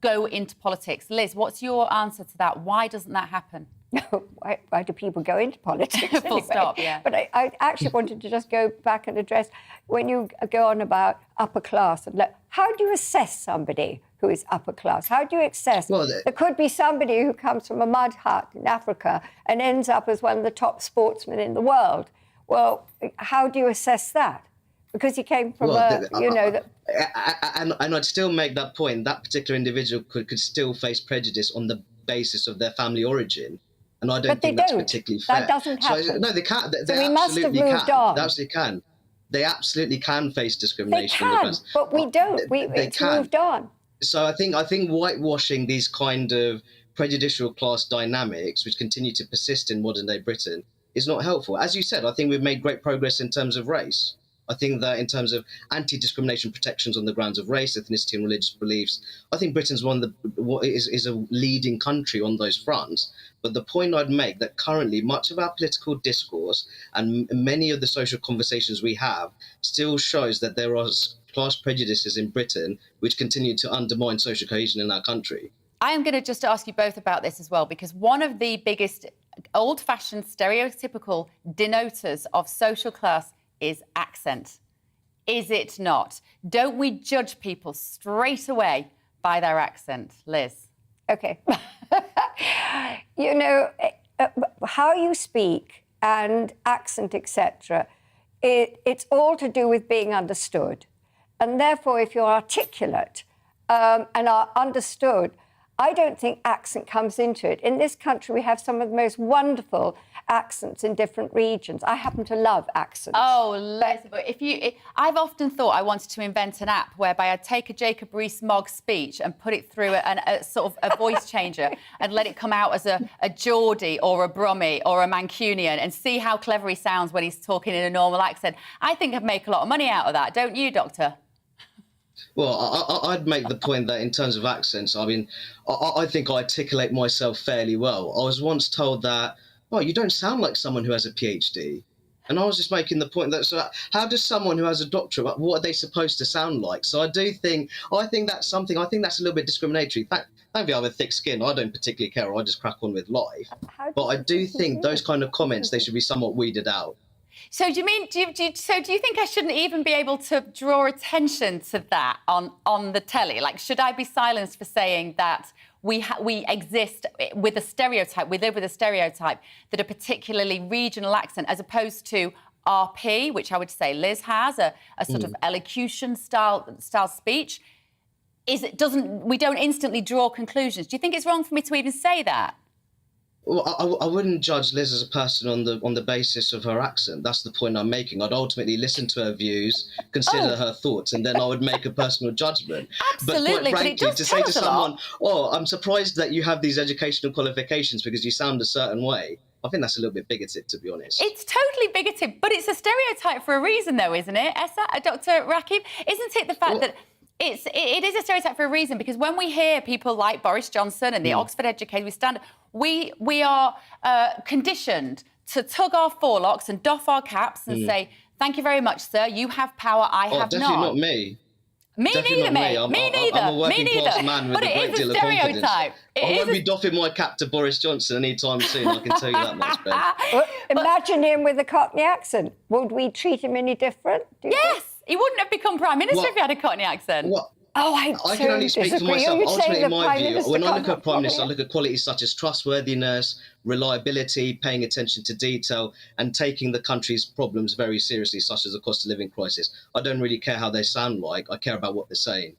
go into politics. Liz, what's your answer to that? Why doesn't that happen? Why do people go into politics Full anyway? stop, yeah. But I actually wanted to just go back and address, when you go on about upper class, and how do you assess somebody who is upper class? How do you assess? Well, there could be somebody who comes from a mud hut in Africa and ends up as one of the top sportsmen in the world. Well, how do you assess that? Because he came from and I'd still make that point. That particular individual could still face prejudice on the basis of their family origin. And I don't think that's particularly fair. That doesn't happen. No, they can't. So we must have moved on. They absolutely can. They absolutely can face discrimination. They can, but we don't. It's moved on. So I think whitewashing these kind of prejudicial class dynamics, which continue to persist in modern day Britain, is not helpful. As you said, I think we've made great progress in terms of race. I think that in terms of anti-discrimination protections on the grounds of race, ethnicity, and religious beliefs, I think Britain's is a leading country on those fronts. But the point I'd make that currently much of our political discourse and many of the social conversations we have still shows that there are class prejudices in Britain which continue to undermine social cohesion in our country. I am going to just ask you both about this as well, because one of the biggest old-fashioned stereotypical denoters of social class is accent. Is it not? Don't we judge people straight away by their accent? Liz? OK. How you speak and accent, etc., it's all to do with being understood. And therefore, if you're articulate and are understood, I don't think accent comes into it. In this country, we have some of the most wonderful accents in different regions. I happen to love accents. Oh, Liz, I've often thought I wanted to invent an app whereby I'd take a Jacob Rees-Mogg speech and put it through a sort of a voice changer and let it come out as a Geordie or a Brummie or a Mancunian and see how clever he sounds when he's talking in a normal accent. I think I'd make a lot of money out of that, don't you, Doctor? Well, I'd make the point that in terms of accents, I mean, I think I articulate myself fairly well. I was once told that, oh, you don't sound like someone who has a PhD. And I was just making the point that, so how does someone who has a doctorate, what are they supposed to sound like? So I think that's something, I think that's a little bit discriminatory. Thankfully, I have a thick skin. I don't particularly care. I just crack on with life. But I do think those kind of comments, they should be somewhat weeded out. So do you think I shouldn't even be able to draw attention to that on the telly? Like, should I be silenced for saying that we exist with a stereotype, we live with a stereotype that a particularly regional accent, as opposed to RP, which I would say Liz has, a sort of elocution style speech? We don't instantly draw conclusions. Do you think it's wrong for me to even say that? Well, I wouldn't judge Liz as a person on the basis of her accent. That's the point I'm making. I'd ultimately listen to her views, consider her thoughts, and then I would make a personal judgment. Absolutely, but it does to tell say to us a someone, lot. "Oh, I'm surprised that you have these educational qualifications because you sound a certain way," I think that's a little bit bigoted, to be honest. It's totally bigoted, but it's a stereotype for a reason, though, isn't it, Dr. Rakib? Isn't it the fact that it is a stereotype for a reason? Because when we hear people like Boris Johnson and the Oxford educated, we are conditioned to tug our forelocks and doff our caps and say, "Thank you very much, sir. You have power. I have definitely not." not me. Me Definitely neither, not mate. Me neither. I'm a working class man with But a great it is deal a of confidence. stereotype. I won't be doffing my cap to Boris Johnson anytime soon, I can tell you that much, Ben. Well, imagine him with a Cockney accent. Would we treat him any different? Yes, he wouldn't have become Prime Minister if he had a Cockney accent. Oh, I can only speak to disagree. myself. You say Ultimately, the in my Prime view, Minister when I can't look at have Prime Minister, I Cockney look at qualities such as trustworthiness, reliability, paying attention to detail, and taking the country's problems very seriously, such as the cost of living crisis. I don't really care how they sound like. I care about what they're saying.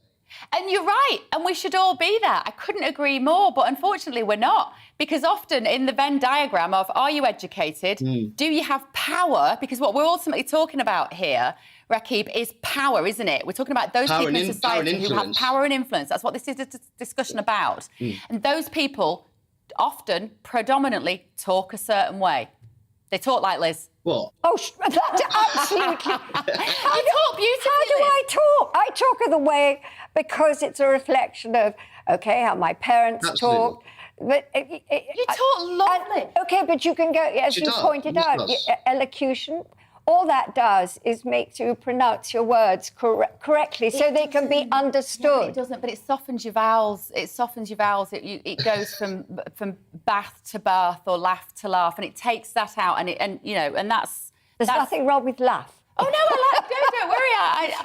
And you're right, and we should all be that. I couldn't agree more, but unfortunately we're not. Because often in the Venn diagram of are you educated, do you have power? Because what we're ultimately talking about here, Rakib, is power, isn't it? We're talking about those people in society who have power and influence. That's what this is a discussion about. And those people often, predominantly, talk a certain way. They talk like Liz. What? Oh, that's absolutely. You talk beautifully. How do I talk? I talk in the way because it's a reflection of, okay, how my parents talk. But you talk lovely. Okay, but you can go, as you pointed out, elocution. All that does is makes you pronounce your words correctly so they can be understood. No, it doesn't, but it softens your vowels. It softens your vowels. It goes from bath to bath or laugh to laugh, and it takes that out. And that's There's nothing wrong with laugh. Oh no, don't worry.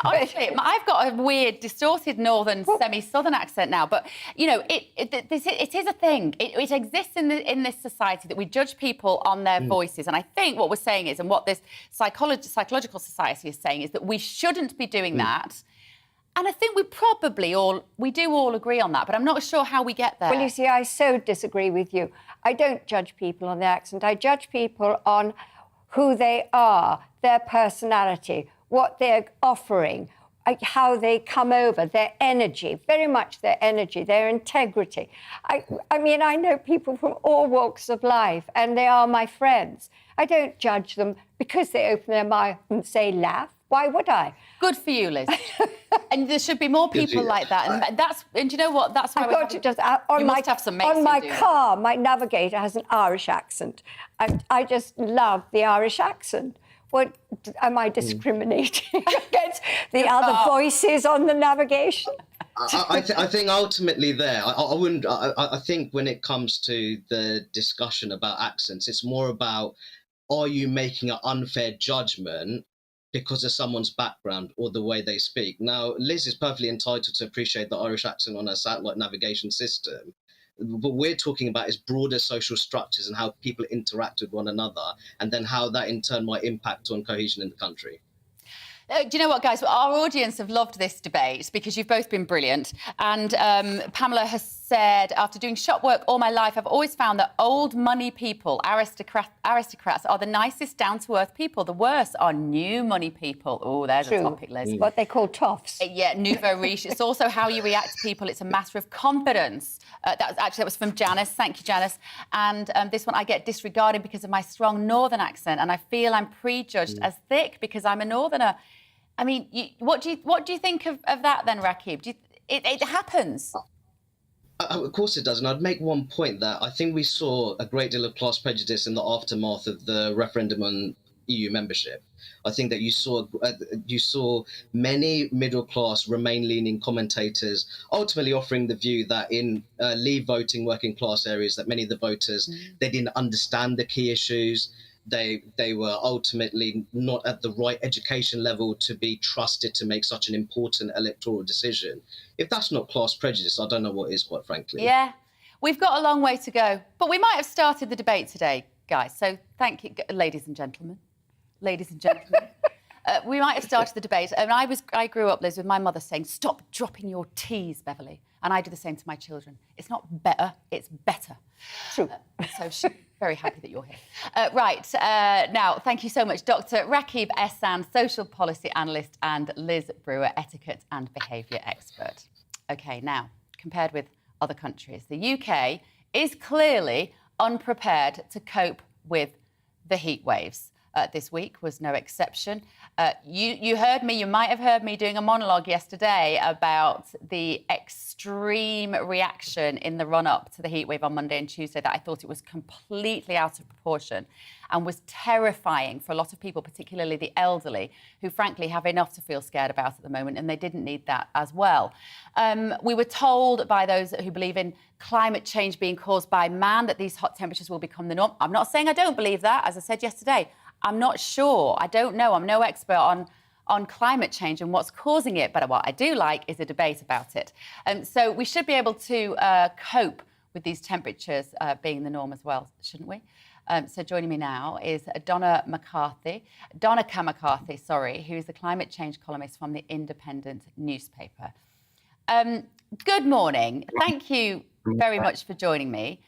Honestly, I've got a weird, distorted northern, semi-southern accent now. But it is a thing. It exists in this society that we judge people on their voices. And I think what we're saying is, and what this psychological society is saying, is that we shouldn't be doing that. And I think we do all agree on that. But I'm not sure how we get there. Well, you see, I so disagree with you. I don't judge people on their accent. I judge people on who they are, their personality, what they're offering, how they come over, their energy, very much their energy, their integrity. I mean, I know people from all walks of life, and they are my friends. I don't judge them because they open their mouth and say laugh. Why would I? Good for you, Liz. And there should be more people like that. And do you know what? That's why I've got to just on my have some mates on my car. My navigator has an Irish accent. I just love the Irish accent. What am I discriminating against the other voices on the navigation? I think ultimately there, I wouldn't. I think when it comes to the discussion about accents, it's more about, are you making an unfair judgment because of someone's background or the way they speak? Now, Liz is perfectly entitled to appreciate the Irish accent on her satellite navigation system. What we're talking about is broader social structures and how people interact with one another, and then how that in turn might impact on cohesion in the country. Do you know what, guys? Our audience have loved this debate because you've both been brilliant. And Pamela has said, after doing shop work all my life, I've always found that old money people, aristocrats, are the nicest, down-to-earth people. The worst are new money people. Oh, there's a topic, Liz. What they call toffs. Yeah, nouveau riche. It's also how you react to people. It's a matter of confidence. That was from Janice. Thank you, Janice. And this one, I get disregarded because of my strong northern accent, and I feel I'm prejudged as thick because I'm a northerner. I mean, what do you think of that then, Rakib? It happens. Of course it does, and I'd make one point that I think we saw a great deal of class prejudice in the aftermath of the referendum on EU membership. I think that you saw many middle-class, Remain-leaning commentators ultimately offering the view that in Leave voting working class areas, that many of the voters, they didn't understand the key issues. They were ultimately not at the right education level to be trusted to make such an important electoral decision. If that's not class prejudice, I don't know what is, quite frankly. Yeah, we've got a long way to go, but we might have started the debate today, guys. So thank you, ladies and gentlemen. Ladies and gentlemen, we might have started the debate. And I grew up, Liz, with my mother saying, "Stop dropping your T's, Beverly." And I do the same to my children. It's not better, it's better. True. So she's very happy that you're here. Now, thank you so much, Dr. Rakib Ehsan, social policy analyst, and Liz Brewer, etiquette and behaviour expert. OK, now, compared with other countries, the UK is clearly unprepared to cope with the heat waves. This week was no exception. You heard me, you might have heard me doing a monologue yesterday about the extreme reaction in the run-up to the heatwave on Monday and Tuesday, that I thought it was completely out of proportion and was terrifying for a lot of people, particularly the elderly, who frankly have enough to feel scared about at the moment, and they didn't need that as well. We were told by those who believe in climate change being caused by man that these hot temperatures will become the norm. I'm not saying I don't believe that, as I said yesterday. I'm not sure. I don't know. I'm no expert on climate change and what's causing it. But what I do like is a debate about it. So we should be able to cope with these temperatures being the norm as well, shouldn't we? So joining me now is Donna McCarthy, who's the climate change columnist from the Independent newspaper. Good morning. Thank you very much for joining me.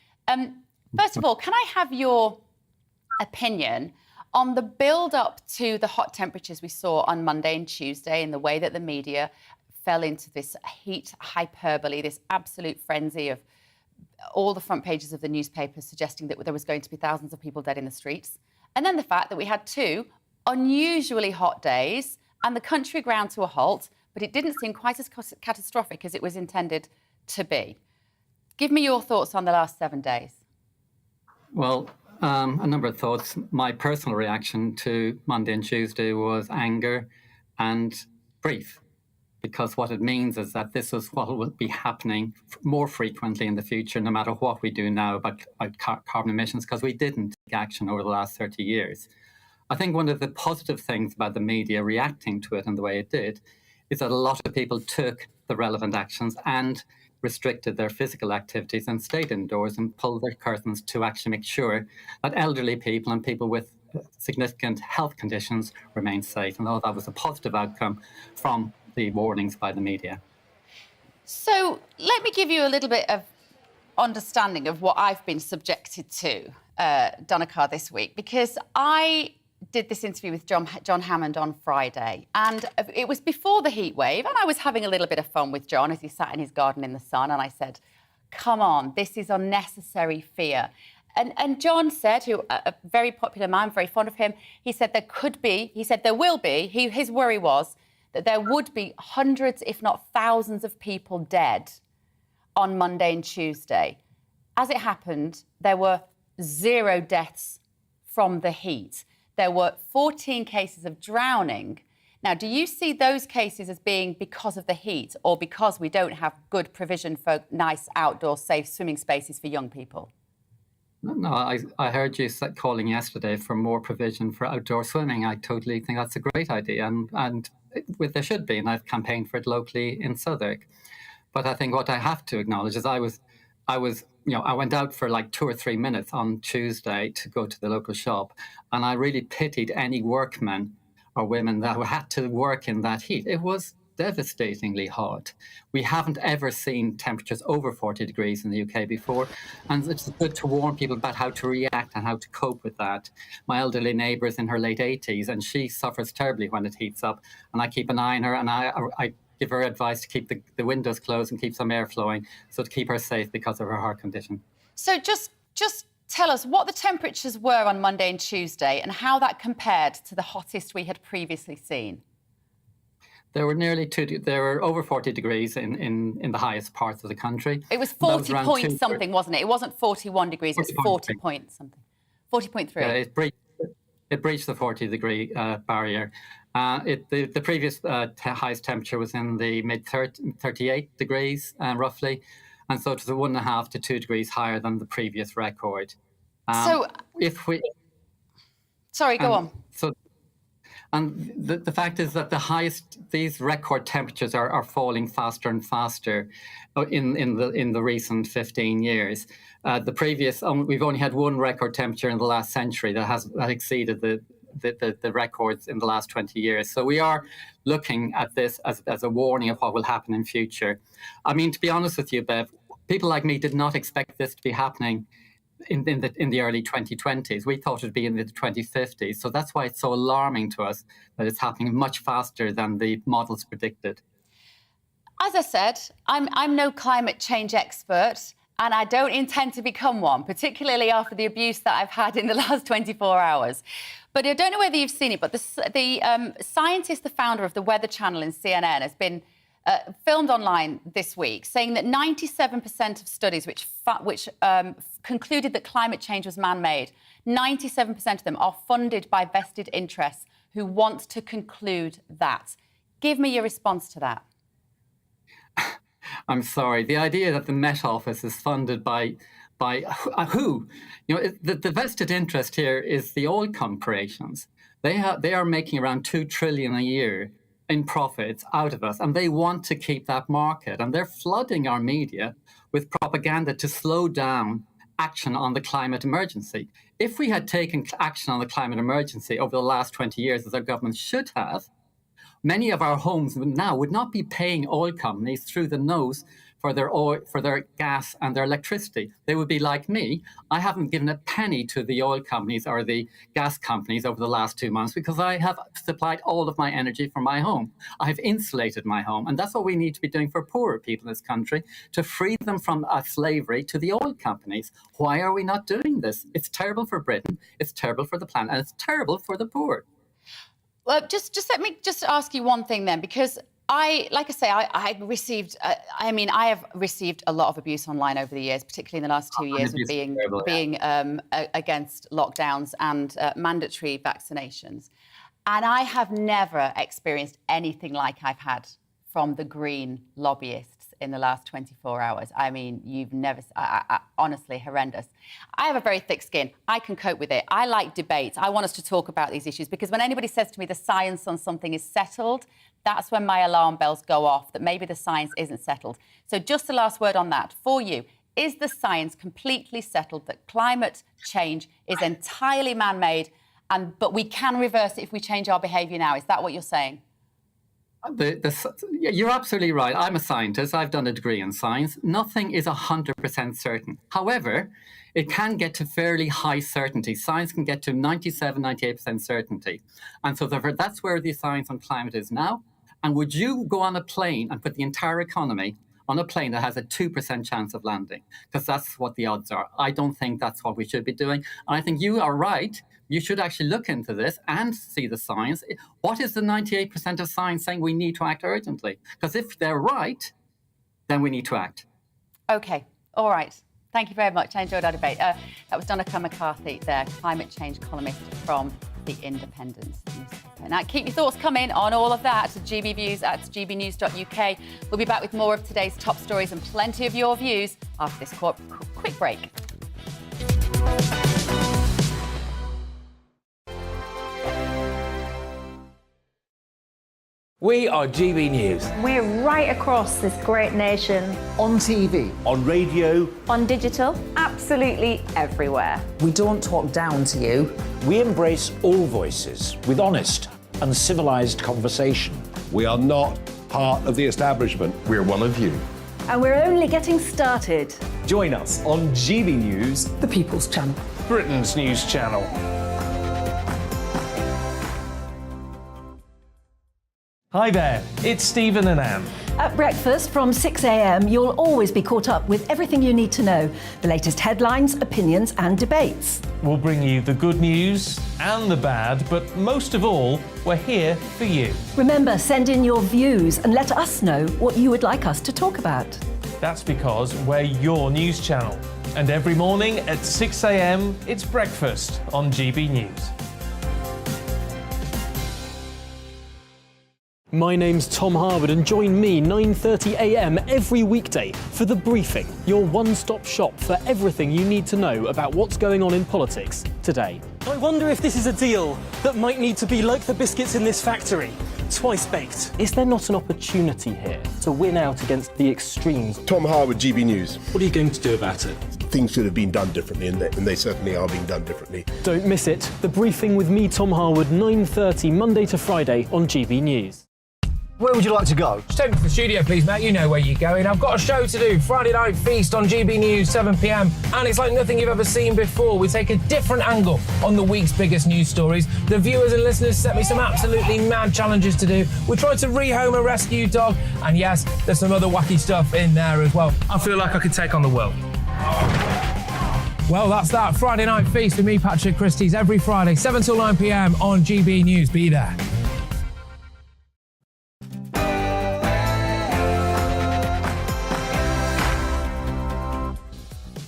First of all, can I have your opinion on the build-up to the hot temperatures we saw on Monday and Tuesday, and the way that the media fell into this heat hyperbole, this absolute frenzy of all the front pages of the newspapers suggesting that there was going to be thousands of people dead in the streets, and then the fact that we had 2 unusually hot days and the country ground to a halt, but it didn't seem quite as catastrophic as it was intended to be. Give me your thoughts on the last 7 days. Well, a number of thoughts. My personal reaction to Monday and Tuesday was anger and grief, because what it means is that this is what will be happening more frequently in the future, no matter what we do now about carbon emissions, because we didn't take action over the last 30 years. I think one of the positive things about the media reacting to it in the way it did is that a lot of people took the relevant actions and restricted their physical activities and stayed indoors and pulled their curtains to actually make sure that elderly people and people with significant health conditions remain safe. And that was a positive outcome from the warnings by the media. So let me give you a little bit of understanding of what I've been subjected to, Donna Carr, this week, because I did this interview with John Hammond on Friday, and it was before the heat wave, and I was having a little bit of fun with John as he sat in his garden in the sun, and I said, come on, this is unnecessary fear. And John said, who a very popular man, very fond of him, he said there will be, his worry was that there would be hundreds, if not thousands of people dead on Monday and Tuesday. As it happened, there were 0 deaths from the heat. There were 14 cases of drowning. Now, do you see those cases as being because of the heat, or because we don't have good provision for nice outdoor safe swimming spaces for young people? No, I heard you calling yesterday for more provision for outdoor swimming. I totally think that's a great idea, and there should be, and I've campaigned for it locally in Southwark. But I think what I have to acknowledge is I went out for like 2 or 3 minutes on Tuesday to go to the local shop, and I really pitied any workmen or women that had to work in that heat. It was devastatingly hot. We haven't ever seen temperatures over 40 degrees in the UK before, and it's good to warn people about how to react and how to cope with that. My elderly neighbour is in her late 80s, and she suffers terribly when it heats up, and I keep an eye on her, and I give her advice to keep the windows closed and keep some air flowing, so to keep her safe because of her heart condition. So just tell us what the temperatures were on Monday and Tuesday and how that compared to the hottest we had previously seen. There were over 40 degrees in the highest parts of the country. It was 40 point something, wasn't it? It wasn't 41 degrees, it was 40 point something. 40.3. Yeah, it breached the 40-degree barrier. The previous highest temperature was in the mid-38 degrees, roughly. And so it was 1.5 to 2 degrees higher than the previous record. Sorry, go on. And the fact is that these record temperatures are falling faster and faster in the recent 15 years. We've only had one record temperature in the last century that exceeded the records in the last 20 years. So we are looking at this as a warning of what will happen in future. I mean, to be honest with you, Bev, people like me did not expect this to be happening in the early 2020s. We thought it'd be in the 2050s. So that's why it's so alarming to us that it's happening much faster than the models predicted. As I said, I'm no climate change expert, and I don't intend to become one, particularly after the abuse that I've had in the last 24 hours. But I don't know whether you've seen it, but the scientist, the founder of the Weather Channel in CNN, has been filmed online this week, saying that 97% of studies which concluded that climate change was man-made, 97% of them are funded by vested interests who want to conclude that. Give me your response to that. I'm sorry. The idea that the Met Office is funded by who? You know, the vested interest here is the oil corporations. They are making around $2 trillion a year in profits out of us, and they want to keep that market, and they're flooding our media with propaganda to slow down action on the climate emergency. If we had taken action on the climate emergency over the last 20 years, as our government should have, many of our homes now would not be paying oil companies through the nose for their oil, for their gas and their electricity. They would be like me. I haven't given a penny to the oil companies or the gas companies over the last 2 months because I have supplied all of my energy from my home. I have insulated my home. And that's what we need to be doing for poorer people in this country, to free them from slavery to the oil companies. Why are we not doing this? It's terrible for Britain, it's terrible for the planet, and it's terrible for the poor. Well, just let me just ask you one thing then, because I have received a lot of abuse online over the years, particularly in the last 2 years, with being against lockdowns and mandatory vaccinations. And I have never experienced anything like I've had from the Green lobbyists in the last 24 hours. I mean, you've never, honestly, horrendous. I have a very thick skin. I can cope with it. I like debate. I want us to talk about these issues, because when anybody says to me the science on something is settled, that's when my alarm bells go off, that maybe the science isn't settled. So just the last word on that. For you, is the science completely settled that climate change is entirely man-made, but we can reverse it if we change our behaviour now? Is that what you're saying? You're absolutely right. I'm a scientist. I've done a degree in science. Nothing is 100% certain. However, it can get to fairly high certainty. Science can get to 97, 98% certainty. And so that's where the science on climate is now. And would you go on a plane and put the entire economy on a plane that has a 2% chance of landing? Because that's what the odds are. I don't think that's what we should be doing. And I think you are right. You should actually look into this and see the science. What is the 98% of science saying we need to act urgently? Because if they're right, then we need to act. OK, all right. Thank you very much. I enjoyed our debate. That was Donica McCarthy there, climate change columnist from The Independent newspaper. Now, keep your thoughts coming on all of that at GBViews at gbnews.uk. We'll be back with more of today's top stories and plenty of your views after this quick break. We are GB News. We're right across this great nation. On TV. On radio. On digital. Absolutely everywhere. We don't talk down to you. We embrace all voices with honest and civilised conversation. We are not part of the establishment. We're one of you. And we're only getting started. Join us on GB News, the People's Channel, Britain's news channel. Hi there, it's Stephen and Anne. At breakfast from 6 a.m, you'll always be caught up with everything you need to know, the latest headlines, opinions and debates. We'll bring you the good news and the bad, but most of all, we're here for you. Remember, send in your views and let us know what you would like us to talk about. That's because we're your news channel. And every morning at 6 a.m, it's breakfast on GB News. My name's Tom Harwood and join me 9:30 a.m. every weekday for The Briefing, your one-stop shop for everything you need to know about what's going on in politics today. I wonder if this is a deal that might need to be like the biscuits in this factory, twice baked. Is there not an opportunity here to win out against the extremes? Tom Harwood, GB News. What are you going to do about it? Things should have been done differently, and they certainly are being done differently. Don't miss it. The Briefing with me, Tom Harwood, 9:30 Monday to Friday on GB News. Where would you like to go? Just take me to the studio, please, mate. You know where you're going. I've got a show to do. Friday Night Feast on GB News, 7 p.m. And it's like nothing you've ever seen before. We take a different angle on the week's biggest news stories. The viewers and listeners set me some absolutely mad challenges to do. We tried to rehome a rescue dog. And yes, there's some other wacky stuff in there as well. I feel like I could take on the world. Well, that's that. Friday Night Feast with me, Patrick Christie's, every Friday, 7 till 9 p.m. on GB News. Be there.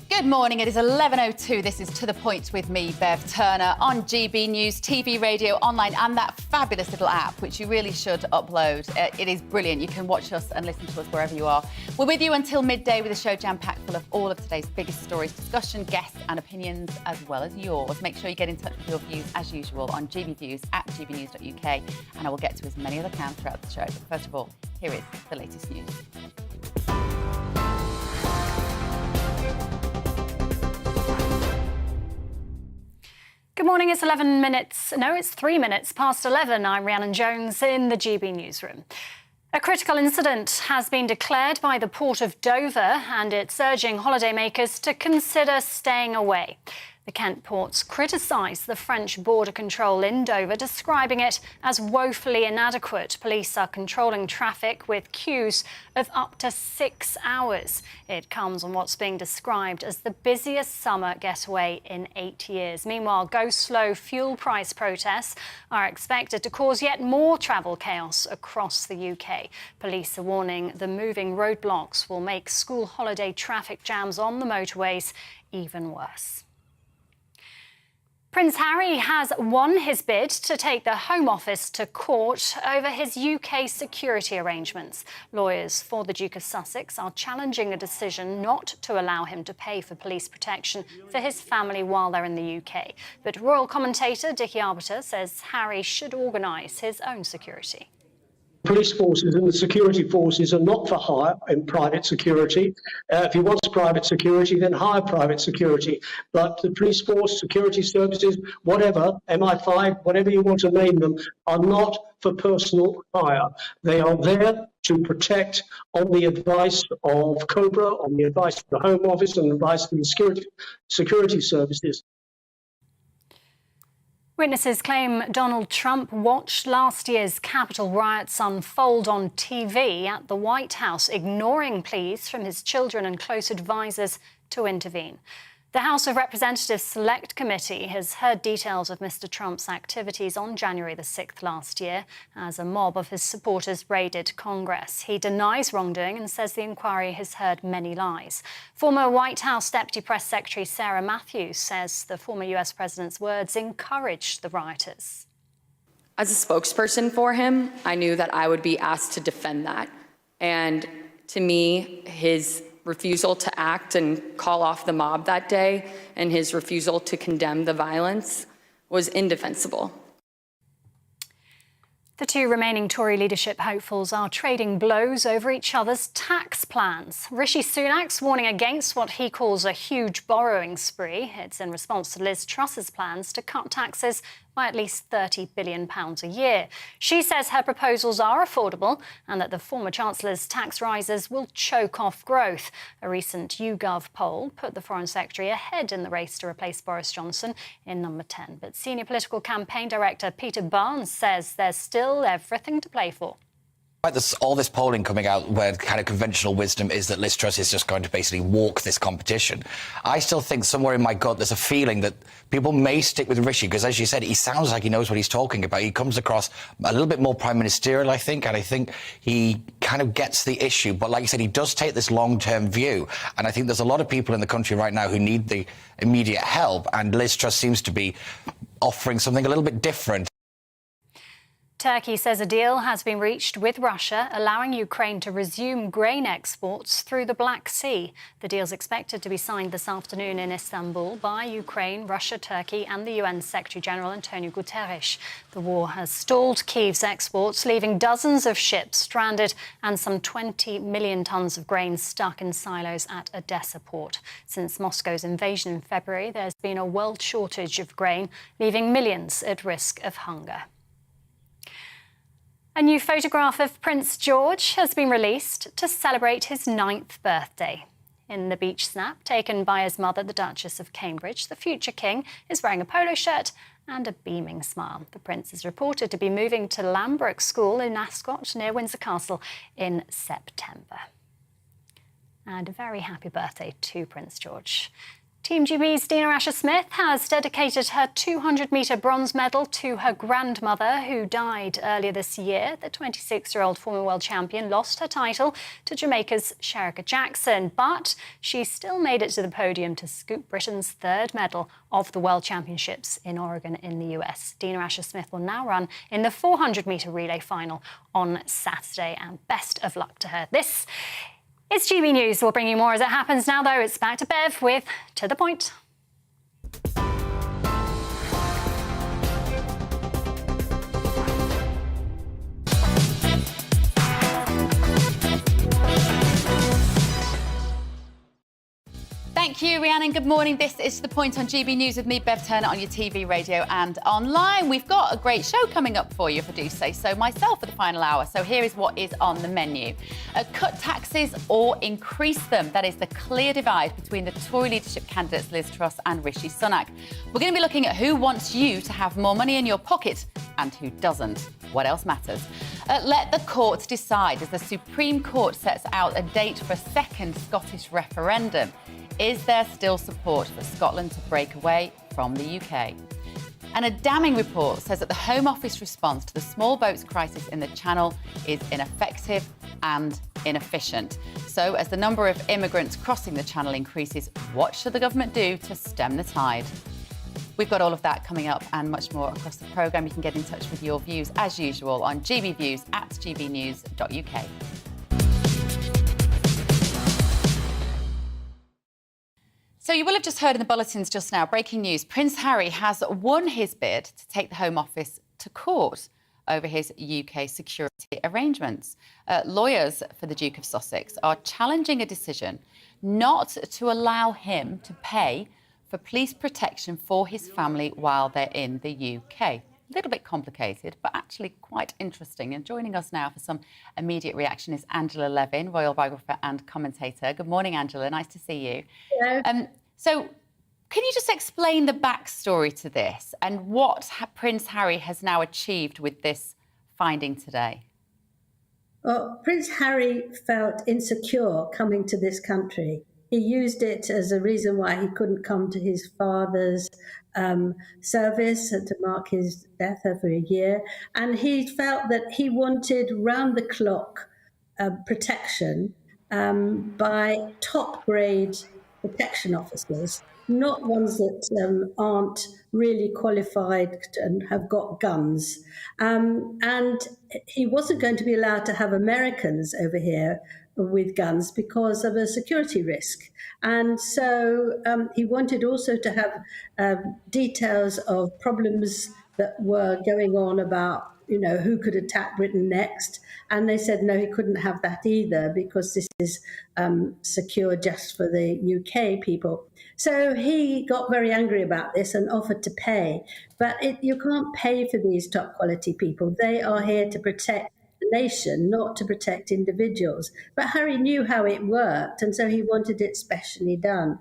Good morning, it is 11:02. This is To The Point with me, Bev Turner, on GB News, TV, radio, online, and that fabulous little app, which you really should upload. It is brilliant. You can watch us and listen to us wherever you are. We're with you until midday with a show jam-packed full of all of today's biggest stories, discussion, guests and opinions, as well as yours. Make sure you get in touch with your views, as usual, on gbviews at gbnews.uk, and I will get to as many as I can throughout the show. But first of all, here is the latest news. Good morning, it's 3 minutes past 11. I'm Rhiannon Jones in the GB newsroom. A critical incident has been declared by the Port of Dover and it's urging holidaymakers to consider staying away. The Kent ports criticised the French border control in Dover, describing it as woefully inadequate. Police are controlling traffic with queues of up to 6 hours. It comes on what's being described as the busiest summer getaway in 8 years. Meanwhile, go-slow fuel price protests are expected to cause yet more travel chaos across the UK. Police are warning the moving roadblocks will make school holiday traffic jams on the motorways even worse. Prince Harry has won his bid to take the Home Office to court over his UK security arrangements. Lawyers for the Duke of Sussex are challenging a decision not to allow him to pay for police protection for his family while they're in the UK. But royal commentator Dickie Arbiter says Harry should organise his own security. Police forces and the security forces are not for hire in private security. If he wants private security, then hire private security. But the police force, security services, whatever, MI5, whatever you want to name them, are not for personal hire. They are there to protect on the advice of COBRA, on the advice of the Home Office and advice of the security services. Witnesses claim Donald Trump watched last year's Capitol riots unfold on TV at the White House, ignoring pleas from his children and close advisors to intervene. The House of Representatives Select Committee has heard details of Mr. Trump's activities on January the 6th last year as a mob of his supporters raided Congress. He denies wrongdoing and says the inquiry has heard many lies. Former White House Deputy Press Secretary Sarah Matthews says the former US president's words encouraged the rioters. As a spokesperson for him, I knew that I would be asked to defend that. And to me, his refusal to act and call off the mob that day and his refusal to condemn the violence was indefensible. The two remaining Tory leadership hopefuls are trading blows over each other's tax plans. Rishi Sunak's warning against what he calls a huge borrowing spree. It's in response to Liz Truss's plans to cut taxes by at least £30 billion a year. She says her proposals are affordable and that the former Chancellor's tax rises will choke off growth. A recent YouGov poll put the Foreign Secretary ahead in the race to replace Boris Johnson in number 10. But senior political campaign director Peter Barnes says there's still everything to play for. All this polling coming out where kind of conventional wisdom is that Liz Truss is just going to basically walk this competition. I still think somewhere in my gut there's a feeling that people may stick with Rishi because, as you said, he sounds like he knows what he's talking about. He comes across a little bit more prime ministerial, I think, and I think he kind of gets the issue. But like you said, he does take this long-term view, and I think there's a lot of people in the country right now who need the immediate help, and Liz Truss seems to be offering something a little bit different. Turkey says a deal has been reached with Russia, allowing Ukraine to resume grain exports through the Black Sea. The deal is expected to be signed this afternoon in Istanbul by Ukraine, Russia, Turkey and the UN Secretary-General Antonio Guterres. The war has stalled Kyiv's exports, leaving dozens of ships stranded and some 20 million tonnes of grain stuck in silos at Odessa port. Since Moscow's invasion in February, there's been a world shortage of grain, leaving millions at risk of hunger. A new photograph of Prince George has been released to celebrate his 9th birthday. In the beach snap taken by his mother, the Duchess of Cambridge, the future king is wearing a polo shirt and a beaming smile. The prince is reported to be moving to Lambrook School in Ascot, near Windsor Castle, in September. And a very happy birthday to Prince George. Team GB's Dina Asher-Smith has dedicated her 200-metre bronze medal to her grandmother, who died earlier this year. The 26-year-old former world champion lost her title to Jamaica's Shericka Jackson, but she still made it to the podium to scoop Britain's 3rd medal of the World Championships in Oregon in the US. Dina Asher-Smith will now run in the 400-metre relay final on Saturday, and best of luck to her. This It's GB News. We'll bring you more as it happens now, though. It's back to Bev with To The Point. Thank you, Rhiannon. Good morning. This is The Point on GB News with me, Bev Turner, on your TV, radio and online. We've got a great show coming up for you, if I do say so myself, for the final hour. So here is what is on the menu. Cut taxes or increase them. That is the clear divide between the Tory leadership candidates Liz Truss and Rishi Sunak. We're going to be looking at who wants you to have more money in your pocket and who doesn't. What else matters? Let the court decide as the Supreme Court sets out a date for a second Scottish referendum. Is there still support for Scotland to break away from the UK? And a damning report says that the Home Office response to the small boats crisis in the Channel is ineffective and inefficient. So, as the number of immigrants crossing the Channel increases, what should the government do to stem the tide? We've got all of that coming up and much more across the programme. You can get in touch with your views, as usual, on gbviews@gbnews.uk. So you will have just heard in the bulletins just now, breaking news, Prince Harry has won his bid to take the Home Office to court over his UK security arrangements. Lawyers for the Duke of Sussex are challenging a decision not to allow him to pay for police protection for his family while they're in the UK. A little bit complicated, but actually quite interesting. And joining us now for some immediate reaction is Angela Levin, royal biographer and commentator. Good morning, Angela. Nice to see you. Hello. So can you just explain the backstory to this and what Prince Harry has now achieved with this finding today? Well, Prince Harry felt insecure coming to this country. He used it as a reason why he couldn't come to his father's service to mark his death over a year. And he felt that he wanted round-the-clock protection by top-grade protection officers, not ones that aren't really qualified and have got guns. And he wasn't going to be allowed to have Americans over here with guns because of a security risk. And so he wanted also to have details of problems that were going on about, you know, who could attack Britain next. And they said, no, he couldn't have that either because this is secure just for the UK people. So he got very angry about this and offered to pay. But you can't pay for these top quality people. They are here to protect the nation, not to protect individuals. But Harry knew how it worked, and so he wanted it specially done.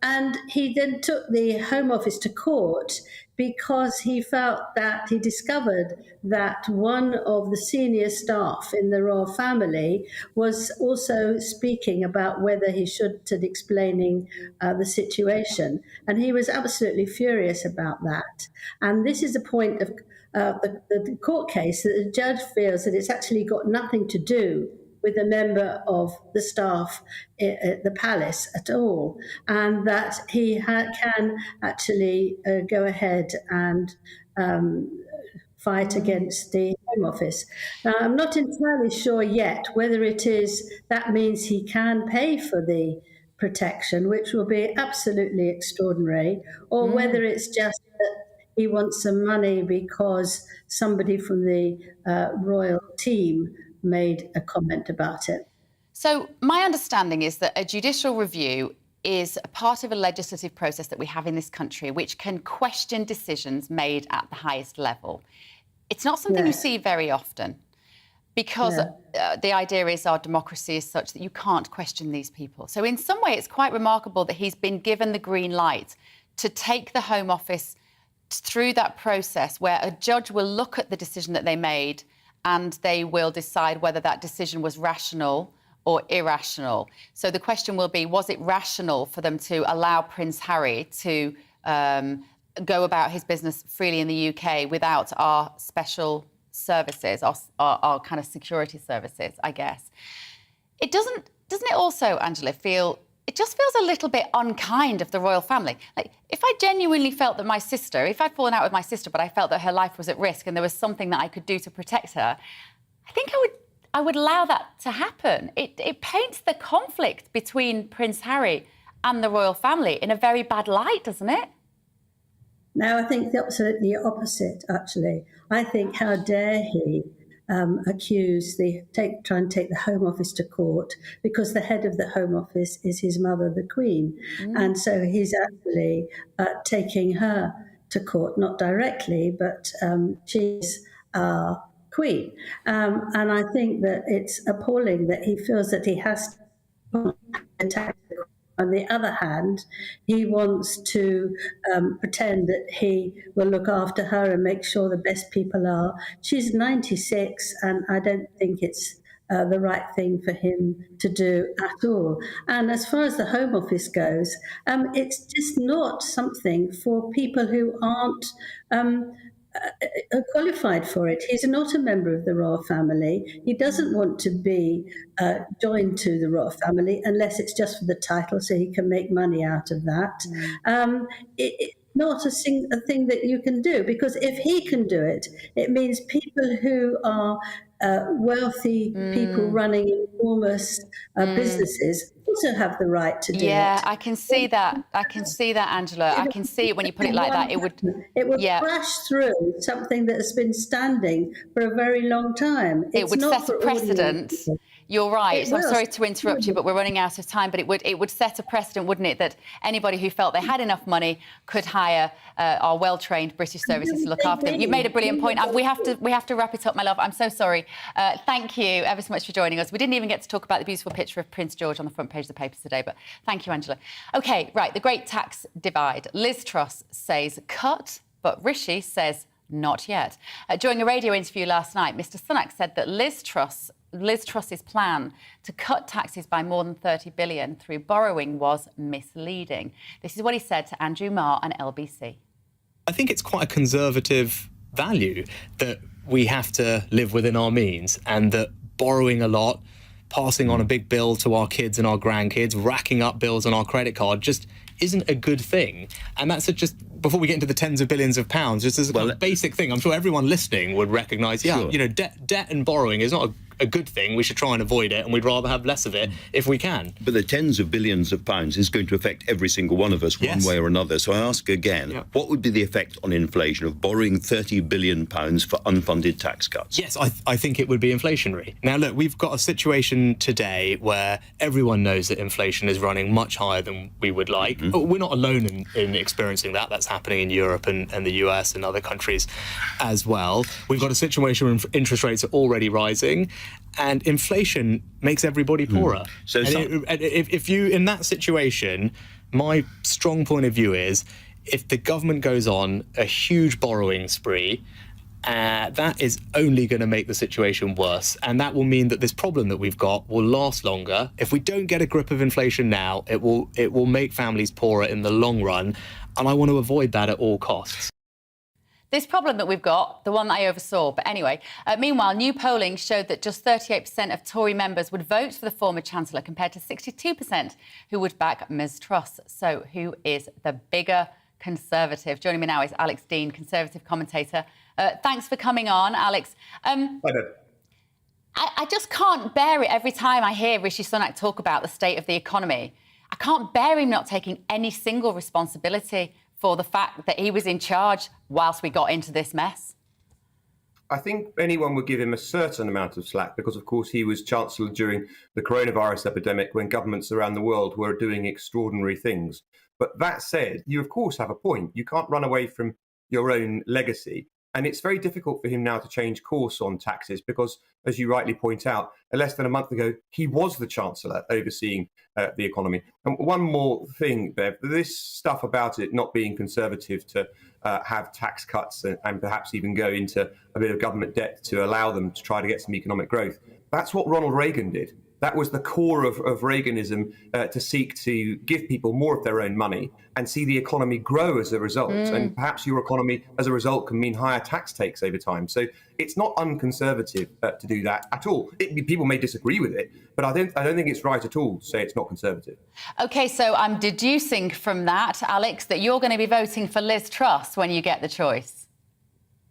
And he then took the Home Office to court because he felt that he discovered that one of the senior staff in the royal family was also speaking about whether he should explaining the situation. And he was absolutely furious about that. And this is a point of the court case that the judge feels that it's actually got nothing to do with a member of the staff at the palace at all, and that he can actually go ahead and fight against the Home Office. Now, I'm not entirely sure yet whether that means he can pay for the protection, which will be absolutely extraordinary, or whether it's just that he wants some money because somebody from the royal team made a comment about it. So my understanding is that a judicial review is a part of a legislative process that we have in this country which can question decisions made at the highest level. It's not something you see very often because the idea is our democracy is such that you can't question these people. So in some way, it's quite remarkable that he's been given the green light to take the Home Office through that process where a judge will look at the decision that they made and they will decide whether that decision was rational or irrational. So the question will be, was it rational for them to allow Prince Harry to go about his business freely in the UK without our special services, our kind of security services, I guess? Doesn't it also, Angela, it just feels a little bit unkind of the royal family? Like, if I genuinely felt that if I'd fallen out with my sister, but I felt that her life was at risk and there was something that I could do to protect her, I think I would allow that to happen. It paints the conflict between Prince Harry and the royal family in a very bad light, doesn't it? No, I think absolutely the opposite, actually. I think, how dare he try and take the Home Office to court, because the head of the Home Office is his mother, the Queen. And so he's actually taking her to court, not directly, but she's our Queen. And I think that it's appalling that he feels that he has to attack the Queen. On the other hand, he wants to pretend that he will look after her and make sure the best people are. She's 96, and I don't think it's the right thing for him to do at all. And as far as the Home Office goes, it's just not something for people who aren't qualified for it. He's not a member of the royal family. He doesn't want to be joined to the royal family unless it's just for the title, so he can make money out of that. It's not a thing that you can do, because if he can do it, it means people who are wealthy people running enormous businesses also have the right to do it. Yeah, I can see that. Angela. I can see it when you put it like that. It would crash through something that has been standing for a very long time. It would set a precedent. You're right. So I'm sorry to interrupt you, but we're running out of time. But it would set a precedent, wouldn't it, that anybody who felt they had enough money could hire our well-trained British services to look after them. You've made a brilliant point. We have to wrap it up, my love. I'm so sorry. Thank you ever so much for joining us. We didn't even get to talk about the beautiful picture of Prince George on the front page of the papers today, but thank you, Angela. OK, right, the great tax divide. Liz Truss says cut, but Rishi says not yet. During a radio interview last night, Mr Sunak said that Liz Truss's plan to cut taxes by more than 30 billion through borrowing was misleading. This is what he said to Andrew Marr on LBC. I think it's quite a conservative value that we have to live within our means, and that borrowing a lot, passing on a big bill to our kids and our grandkids, racking up bills on our credit card just isn't a good thing. And that's just, before we get into the tens of billions of pounds, just as a kind of basic thing, I'm sure everyone listening would recognise, debt and borrowing is not a good thing. We should try and avoid it, and we'd rather have less of it if we can. But the tens of billions of pounds is going to affect every single one of us one way or another. So I ask again, what would be the effect on inflation of borrowing £30 billion for unfunded tax cuts? Yes, I think it would be inflationary. Now, look, we've got a situation today where everyone knows that inflation is running much higher than we would like. We're not alone in experiencing that. That's happening in Europe and the US and other countries as well. We've got a situation where interest rates are already rising, and inflation makes everybody poorer. So if you, in that situation, my strong point of view is if the government goes on a huge borrowing spree, that is only going to make the situation worse. And that will mean that this problem that we've got will last longer. If we don't get a grip of inflation now, it will make families poorer in the long run. And I want to avoid that at all costs. This problem that we've got, the one that I oversaw. But anyway, meanwhile, new polling showed that just 38% of Tory members would vote for the former Chancellor compared to 62% who would back Ms Truss. So who is the bigger Conservative? Joining me now is Alex Dean, Conservative commentator. Thanks for coming on, Alex. I just can't bear it every time I hear Rishi Sunak talk about the state of the economy. I can't bear him not taking any single responsibility for the fact that he was in charge whilst we got into this mess. I think anyone would give him a certain amount of slack because, of course, he was Chancellor during the coronavirus epidemic when governments around the world were doing extraordinary things. But that said, you, of course, have a point. You can't run away from your own legacy. And it's very difficult for him now to change course on taxes because, as you rightly point out, less than a month ago, he was the Chancellor overseeing the economy. And one more thing, Bev, this stuff about it not being Conservative to have tax cuts and perhaps even go into a bit of government debt to allow them to try to get some economic growth, that's what Ronald Reagan did. That was the core of Reaganism, to seek to give people more of their own money and see the economy grow as a result. And perhaps your economy, as a result, can mean higher tax takes over time. So it's not unconservative to do that at all. People may disagree with it, but I don't think it's right at all to say it's not conservative. OK, so I'm deducing from that, Alex, that you're going to be voting for Liz Truss when you get the choice.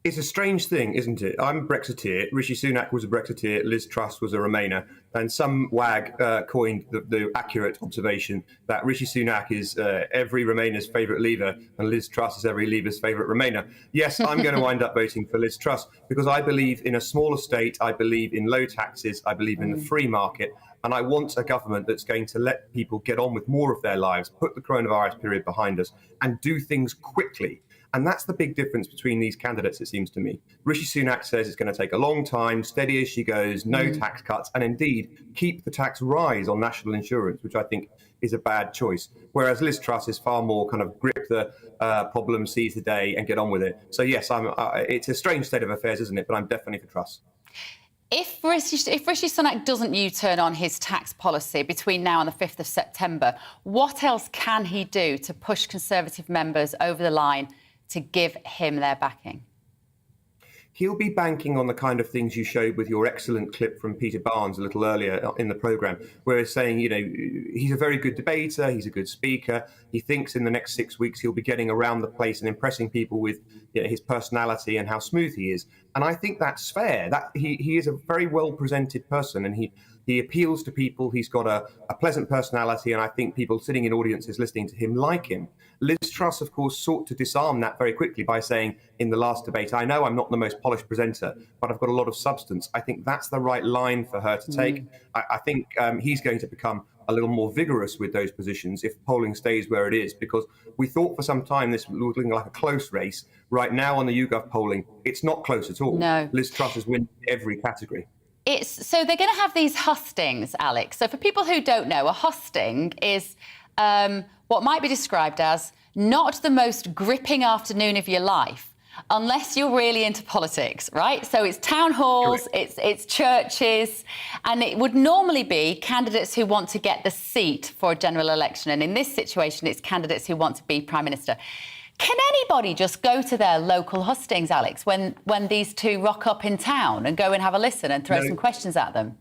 It's a strange thing, isn't it? I'm a Brexiteer. Rishi Sunak was a Brexiteer. Liz Truss was a Remainer. And some wag coined the accurate observation that Rishi Sunak is every Remainer's favourite Leaver and Liz Truss is every Leaver's favourite Remainer. Yes, I'm going to wind up voting for Liz Truss because I believe in a smaller state. I believe in low taxes. I believe in the free market. And I want a government that's going to let people get on with more of their lives, put the coronavirus period behind us and do things quickly. And that's the big difference between these candidates, it seems to me. Rishi Sunak says it's going to take a long time, steady as she goes, no tax cuts, and indeed keep the tax rise on national insurance, which I think is a bad choice. Whereas Liz Truss is far more kind of grip the problem, seize the day, and get on with it. So yes, it's a strange state of affairs, isn't it? But I'm definitely for Truss. If Rishi Sunak doesn't U-turn on his tax policy between now and the 5th of September, what else can he do to push Conservative members over the line to give him their backing? He'll be banking on the kind of things you showed with your excellent clip from Peter Barnes a little earlier in the programme, where he's saying, you know, he's a very good debater, he's a good speaker. He thinks in the next 6 weeks he'll be getting around the place and impressing people with his personality and how smooth he is. And I think that's fair. That he is a very well-presented person and he appeals to people. He's got a pleasant personality, and I think people sitting in audiences listening to him like him. Liz Truss, of course, sought to disarm that very quickly by saying in the last debate, I know I'm not the most polished presenter, but I've got a lot of substance. I think that's the right line for her to take. I think he's going to become a little more vigorous with those positions if polling stays where it is, because we thought for some time this was looking like a close race. Right now on the YouGov polling, it's not close at all. No. Liz Truss is winning every category. So they're going to have these hustings, Alex. So for people who don't know, a husting is what might be described as not the most gripping afternoon of your life, unless you're really into politics, right? So it's town halls, it's churches, and it would normally be candidates who want to get the seat for a general election. And in this situation, it's candidates who want to be Prime Minister. Can anybody just go to their local hustings, Alex, when these two rock up in town and go and have a listen and throw some questions at them?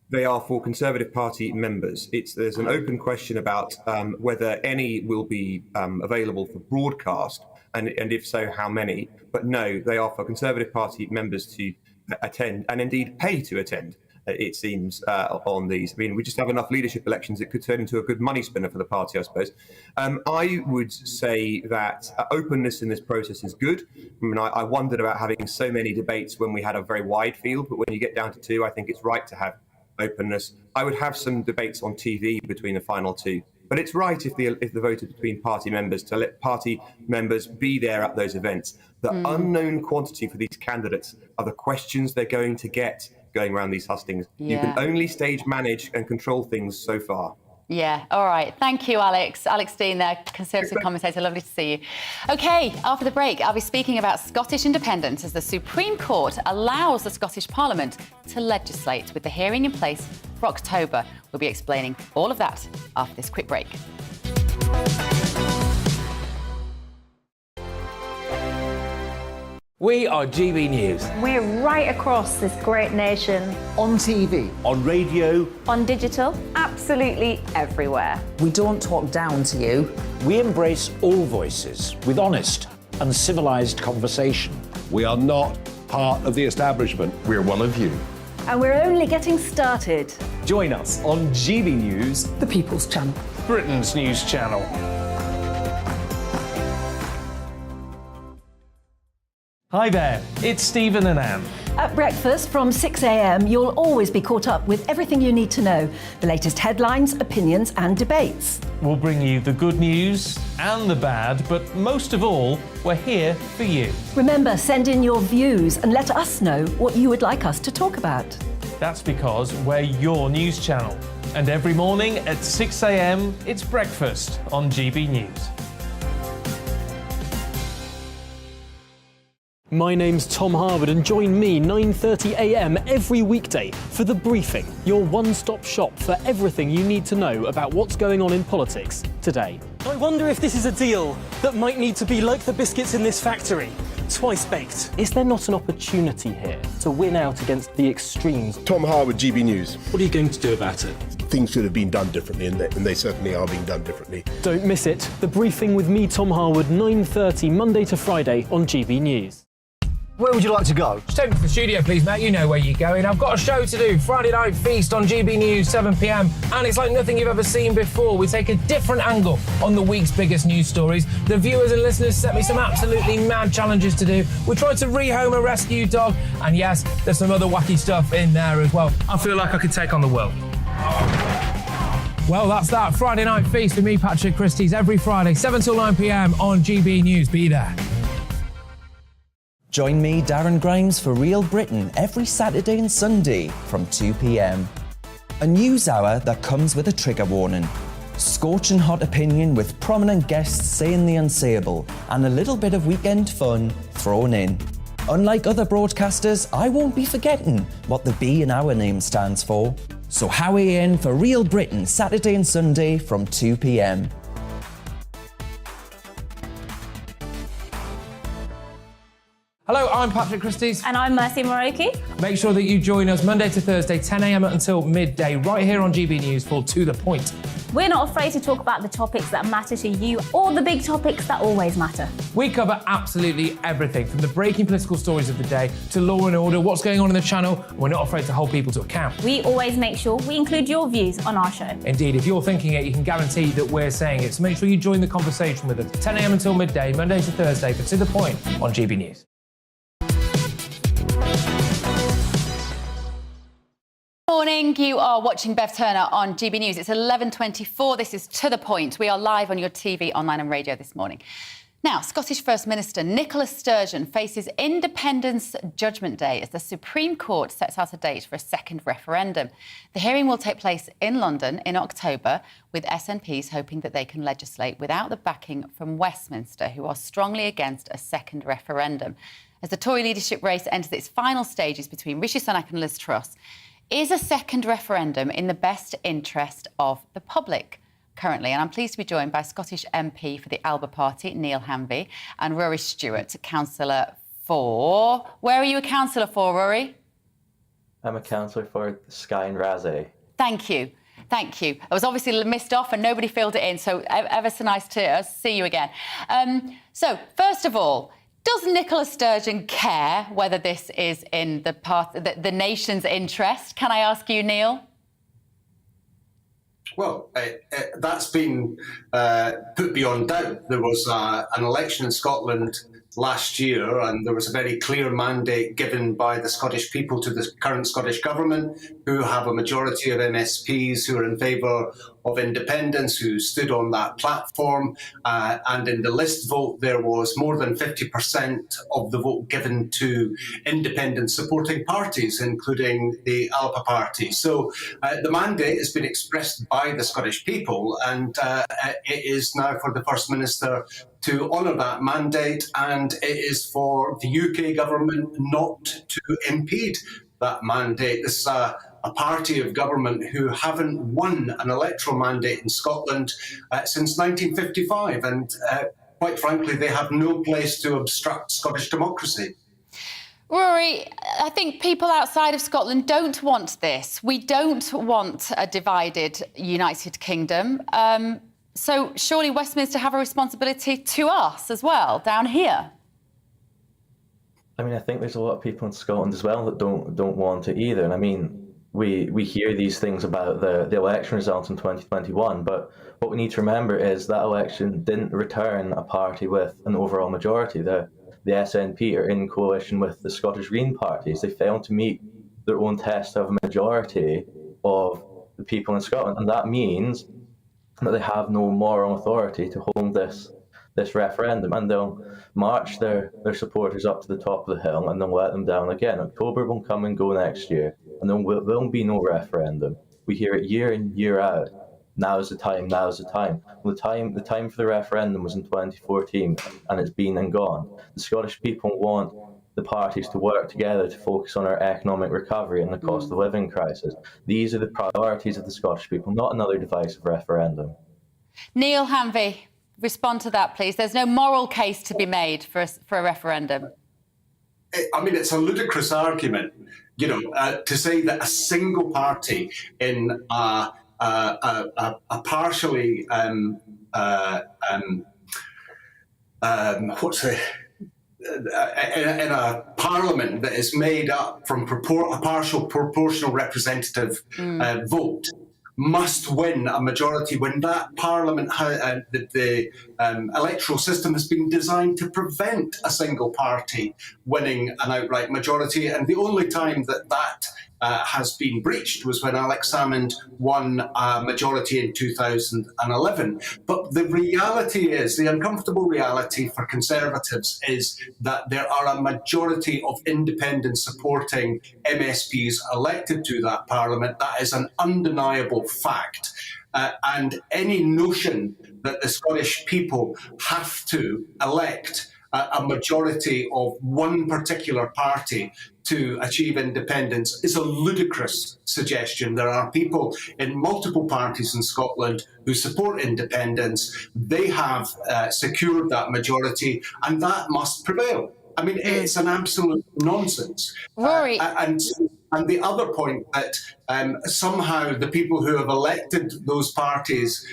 They are for Conservative Party members. There's an open question about whether any will be available for broadcast, and if so, how many. But no, they are for Conservative Party members to attend and indeed pay to attend. It seems on these. I mean, we just have enough leadership elections. It could turn into a good money spinner for the party, I suppose. I would say that openness in this process is good. I mean, I wondered about having so many debates when we had a very wide field, but when you get down to two, I think it's right to have openness. I would have some debates on TV between the final two. But it's right if the vote is between party members to let party members be there at those events. The unknown quantity for these candidates are the questions they're going to get going around these hustings. You can only stage manage and control things so far. Yeah, all right. Thank you, Alex. Alex Dean there, Conservative commentator. Lovely to see you. OK, after the break, I'll be speaking about Scottish independence as the Supreme Court allows the Scottish Parliament to legislate with the hearing in place for October. We'll be explaining all of that after this quick break. We are GB News. We're right across this great nation. On TV. On radio. On digital. Absolutely everywhere. We don't talk down to you. We embrace all voices with honest and civilised conversation. We are not part of the establishment. We're one of you. And we're only getting started. Join us on GB News, The People's Channel. Britain's news channel. Hi there, it's Stephen and Anne. At breakfast from 6 a.m, you'll always be caught up with everything you need to know, the latest headlines, opinions and debates. We'll bring you the good news and the bad, but most of all, we're here for you. Remember, send in your views and let us know what you would like us to talk about. That's because we're your news channel. And every morning at 6 a.m, it's breakfast on GB News. My name's Tom Harwood and join me 9:30 a.m. every weekday for The Briefing, your one-stop shop for everything you need to know about what's going on in politics today. I wonder if this is a deal that might need to be like the biscuits in this factory, twice baked. Is there not an opportunity here to win out against the extremes? Tom Harwood, GB News. What are you going to do about it? Things should have been done differently, and they certainly are being done differently. Don't miss it. The Briefing with me, Tom Harwood, 9:30 Monday to Friday on GB News. Where would you like to go? Just take me to the studio, please, mate. You know where you're going. I've got a show to do. Friday Night Feast on GB News, 7 p.m. And it's like nothing you've ever seen before. We take a different angle on the week's biggest news stories. The viewers and listeners set me some absolutely mad challenges to do. We tried to rehome a rescue dog. And yes, there's some other wacky stuff in there as well. I feel like I could take on the world. Well, that's that. Friday Night Feast with me, Patrick Christie's, every Friday, 7 till 9 p.m. on GB News. Be there. Join me, Darren Grimes, for Real Britain every Saturday and Sunday from 2 p.m. A news hour that comes with a trigger warning. Scorching hot opinion with prominent guests saying the unsayable and a little bit of weekend fun thrown in. Unlike other broadcasters, I won't be forgetting what the B in our name stands for. So howie in for Real Britain Saturday and Sunday from 2 p.m. Hello, I'm Patrick Christie's. And I'm Mercy Moroki. Make sure that you join us Monday to Thursday, 10 a.m. until midday, right here on GB News for To The Point. We're not afraid to talk about the topics that matter to you or the big topics that always matter. We cover absolutely everything, from the breaking political stories of the day to law and order, what's going on in the channel. We're not afraid to hold people to account. We always make sure we include your views on our show. Indeed, if you're thinking it, you can guarantee that we're saying it. So make sure you join the conversation with us, 10 a.m. until midday, Monday to Thursday, for To The Point on GB News. Morning, you are watching Bev Turner on GB News. It's 11:24. This is To The Point. We are live on your TV, online and radio this morning. Now, Scottish First Minister Nicola Sturgeon faces Independence Judgment Day as the Supreme Court sets out a date for a second referendum. The hearing will take place in London in October, with SNPs hoping that they can legislate without the backing from Westminster, who are strongly against a second referendum. As the Tory leadership race enters its final stages between Rishi Sunak and Liz Truss, is a second referendum in the best interest of the public currently? And I'm pleased to be joined by Scottish MP for the Alba Party, Neil Hanvey, and Rory Stewart, councillor for... Where are you a councillor for, Rory? I'm a councillor for Skye and Razzie. Thank you. Thank you. I was obviously missed off and nobody filled it in, so ever so nice to see you again. So, first of all, Does Nicola Sturgeon care whether this is in the nation's interest? Can I ask you, Neil? Well, that's been put beyond doubt. There was an election in Scotland last year, and there was a very clear mandate given by the Scottish people to the current Scottish government, who have a majority of MSPs who are in favour of independence, who stood on that platform. And in the list vote, there was more than 50% of the vote given to independent supporting parties, including the ALPA party. So the mandate has been expressed by the Scottish people, and it is now for the First Minister to honour that mandate, and it is for the UK government not to impede that mandate. This is a party of government who haven't won an electoral mandate in Scotland since 1955, and quite frankly, they have no place to obstruct Scottish democracy. Rory, I think people outside of Scotland don't want this. We don't want a divided United Kingdom. So surely Westminster have a responsibility to us as well, down here. I mean, I think there's a lot of people in Scotland as well that don't want it either. And I mean, we hear these things about the election results in 2021, but what we need to remember is that election didn't return a party with an overall majority. The SNP are in coalition with the Scottish Green parties. They failed to meet their own test of a majority of the people in Scotland, and that means that they have no moral authority to hold this referendum, and they'll march their supporters up to the top of the hill and then let them down again. October will come and go next year, and there will be no referendum. We hear it year in, year out. Now's the time, now's the time. Well, the time for the referendum was in 2014, and it's been and gone. The Scottish people want the parties to work together to focus on our economic recovery and the cost of living crisis. These are the priorities of the Scottish people, not another divisive referendum. Neil Hanvey, respond to that, please. There's no moral case to be made for a referendum. I mean, it's a ludicrous argument, to say that a single party in a partially in a parliament that is made up from a partial proportional representative vote must win a majority when that parliament, the electoral system has been designed to prevent a single party winning an outright majority. And the only time that has been breached was when Alex Salmond won a majority in 2011. But the reality is, the uncomfortable reality for Conservatives is that there are a majority of independent supporting MSPs elected to that Parliament. That is an undeniable fact. And any notion that the Scottish people have to elect a majority of one particular party to achieve independence is a ludicrous suggestion. There are people in multiple parties in Scotland who support independence. They have secured that majority, and that must prevail. I mean, it's an absolute nonsense. Rory. And the other point that somehow the people who have elected those parties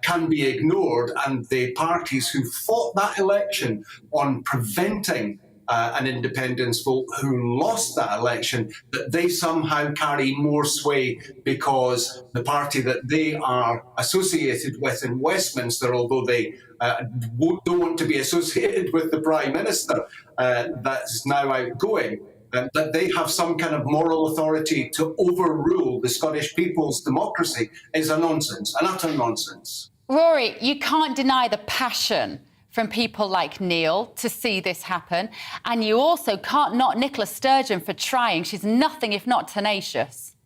can be ignored, and the parties who fought that election on preventing an independence vote, who lost that election, that they somehow carry more sway because the party that they are associated with in Westminster, although they don't want to be associated with the Prime Minister that's now outgoing, that they have some kind of moral authority to overrule the Scottish people's democracy is a nonsense, an utter nonsense. Rory, you can't deny the passion from people like Neil to see this happen, and you also can't knock Nicola Sturgeon for trying. She's nothing if not tenacious.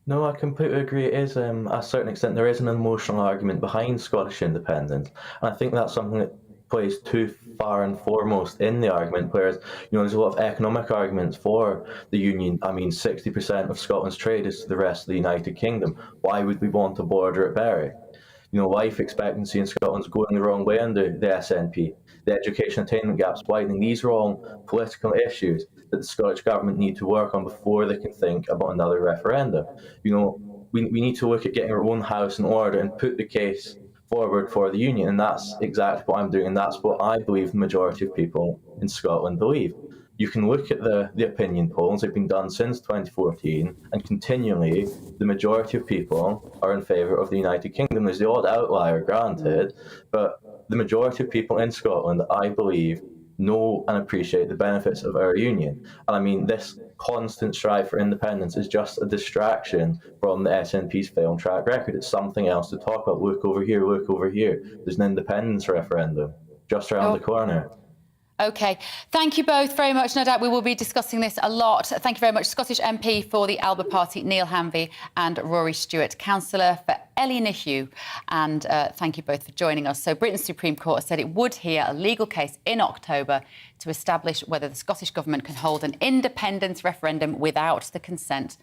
No, I completely agree. It is, at a certain extent, there is an emotional argument behind Scottish independence, and I think that's something that plays too far and foremost in the argument, whereas, there's a lot of economic arguments for the Union. I mean, 60% of Scotland's trade is to the rest of the United Kingdom. Why would we want a border at Berry? Life expectancy in Scotland's going the wrong way under the SNP. The education attainment gap's widening. These are all political issues that the Scottish Government need to work on before they can think about another referendum. We need to look at getting our own house in order and put the case forward for the union, and that's exactly what I'm doing, and that's what I believe the majority of people in Scotland believe. You can look at the opinion polls. They've been done since 2014, and continually the majority of people are in favour of the United Kingdom. There's the odd outlier, granted, but the majority of people in Scotland, I believe, know and appreciate the benefits of our union. And I mean, this constant strive for independence is just a distraction from the SNP's failed track record. It's something else to talk about. Look over here, look over here. There's an independence referendum just around the corner. OK, thank you both very much. No doubt we will be discussing this a lot. Thank you very much, Scottish MP for the Alba Party, Neil Hanvey, and Rory Stewart, Councillor for Elynahew. And thank you both for joining us. So Britain's Supreme Court has said it would hear a legal case in October to establish whether the Scottish Government can hold an independence referendum without the consent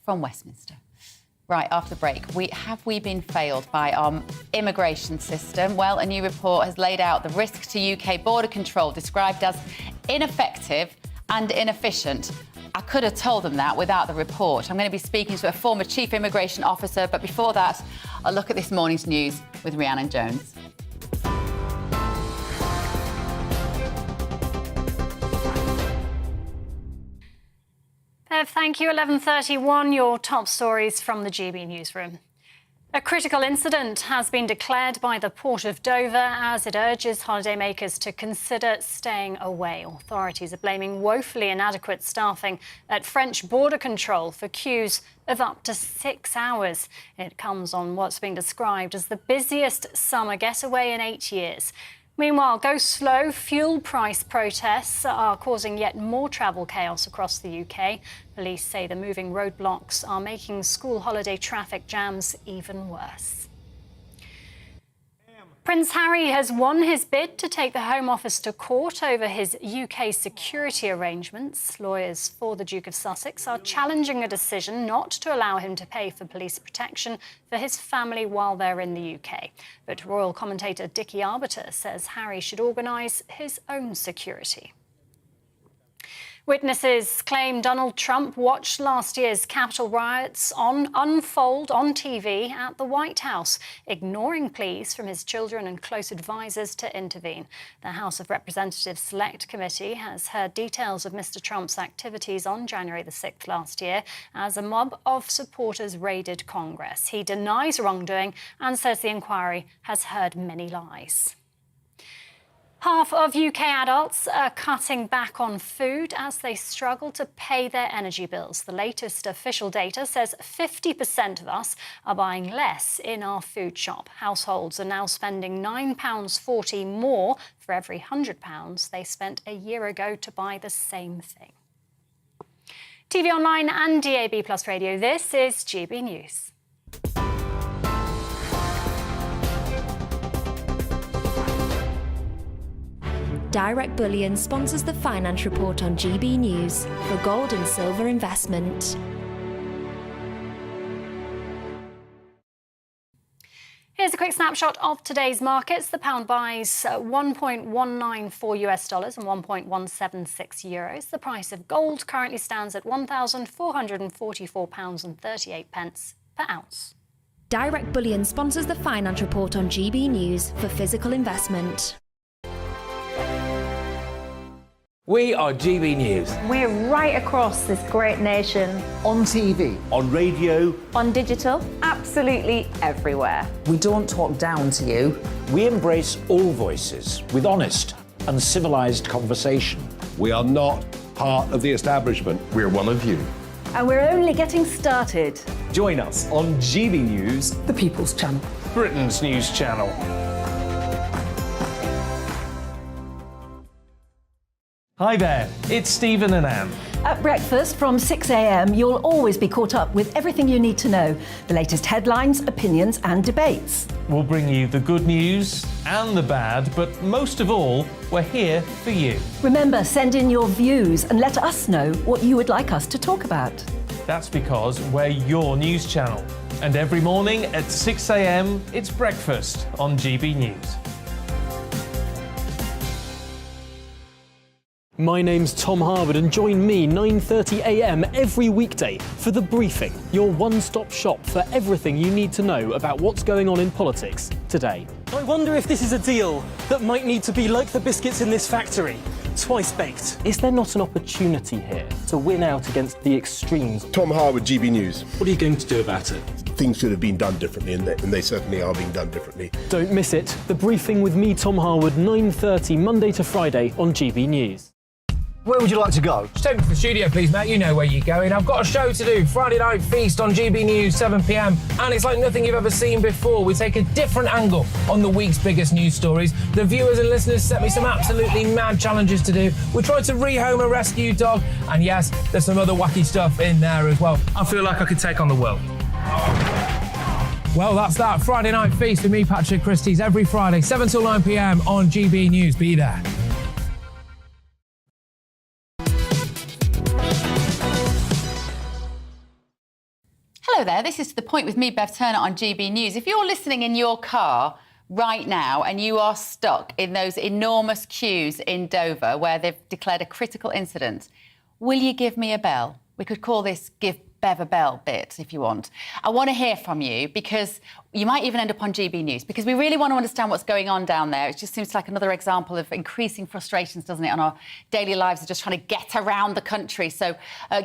from Westminster. Right, after the break, have we been failed by our immigration system? Well, a new report has laid out the risk to UK border control, described as ineffective and inefficient. I could have told them that without the report. I'm going to be speaking to a former chief immigration officer, but before that, a look at this morning's news with Rhiannon Jones. Thank you. 11:31, your top stories from the GB newsroom. A critical incident has been declared by the Port of Dover as it urges holidaymakers to consider staying away. Authorities are blaming woefully inadequate staffing at French border control for queues of up to 6 hours. It comes on what's been described as the busiest summer getaway in 8 years. Meanwhile, go slow fuel price protests are causing yet more travel chaos across the UK. Police say the moving roadblocks are making school holiday traffic jams even worse. Prince Harry has won his bid to take the Home Office to court over his UK security arrangements. Lawyers for the Duke of Sussex are challenging a decision not to allow him to pay for police protection for his family while they're in the UK. But royal commentator Dickie Arbiter says Harry should organise his own security. Witnesses claim Donald Trump watched last year's Capitol riots unfold on TV at the White House, ignoring pleas from his children and close advisors to intervene. The House of Representatives Select Committee has heard details of Mr. Trump's activities on January the 6th last year as a mob of supporters raided Congress. He denies wrongdoing and says the inquiry has heard many lies. Half of UK adults are cutting back on food as they struggle to pay their energy bills. The latest official data says 50% of us are buying less in our food shop. Households are now spending £9.40 more for every £100 they spent a year ago to buy the same thing. TV online and DAB+ radio, this is GB News. Direct Bullion sponsors the Finance Report on GB News for gold and silver investment. Here's a quick snapshot of today's markets. The pound buys $1.194 US and 1.176 euros. The price of gold currently stands at £1,444.38 per ounce. Direct Bullion sponsors the Finance Report on GB News for physical investment. We are GB News. We're right across this great nation. On TV, on radio, On digital, absolutely everywhere. We don't talk down to you. We embrace all voices with honest and civilised conversation. We are not part of the establishment. We're one of you. And we're only getting started. Join us on GB News, The People's Channel. Britain's news channel. Hi there, it's Stephen and Anne. At breakfast from 6 a.m, you'll always be caught up with everything you need to know, the latest headlines, opinions and debates. We'll bring you the good news and the bad, but most of all, we're here for you. Remember, send in your views and let us know what you would like us to talk about. That's because we're your news channel. And every morning at 6 a.m, it's breakfast on GB News. My name's Tom Harwood, and join me 9:30 a.m. every weekday for The Briefing, your one-stop shop for everything you need to know about what's going on in politics today. I wonder if this is a deal that might need to be like the biscuits in this factory, twice baked. Is there not an opportunity here to win out against the extremes? Tom Harwood, GB News. What are you going to do about it? Things should have been done differently, and they certainly are being done differently. Don't miss it. The Briefing with me, Tom Harwood, 9:30 Monday to Friday on GB News. Where would you like to go? Just take me to the studio, please, mate. You know where you're going. I've got a show to do. Friday Night Feast on GB News, 7 p.m. And it's like nothing you've ever seen before. We take a different angle on the week's biggest news stories. The viewers and listeners set me some absolutely mad challenges to do. We tried to rehome a rescue dog. And yes, there's some other wacky stuff in there as well. I feel like I could take on the world. Well, that's that. Friday Night Feast with me, Patrick Christie's, every Friday, 7 till 9 p.m. on GB News. Be there. Hello there, this is To The Point with me, Bev Turner on GB News. If you're listening in your car right now and you are stuck in those enormous queues in Dover where they've declared a critical incident, will you give me a bell? We could call this Give Bev a Bell bit if you want. I want to hear from you because you might even end up on GB News because we really want to understand what's going on down there. It just seems like another example of increasing frustrations, doesn't it, on our daily lives of just trying to get around the country. So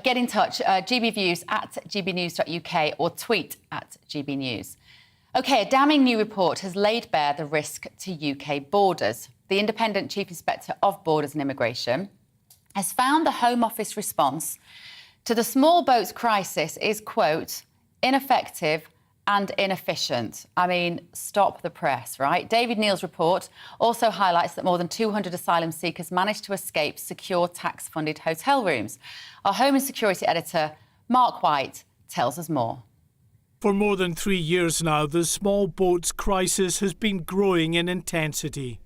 get in touch, gbviews at gbnews.uk or tweet at gbnews. OK, a damning new report has laid bare the risk to UK borders. The Independent Chief Inspector of Borders and Immigration has found the Home Office response to the small boats crisis is, quote, ineffective and inefficient. I mean, stop the press, right? David Neal's report also highlights that more than 200 asylum seekers managed to escape secure tax-funded hotel rooms. Our Home and Security editor, Mark White, tells us more. For more than 3 years now, the small boats crisis has been growing in intensity.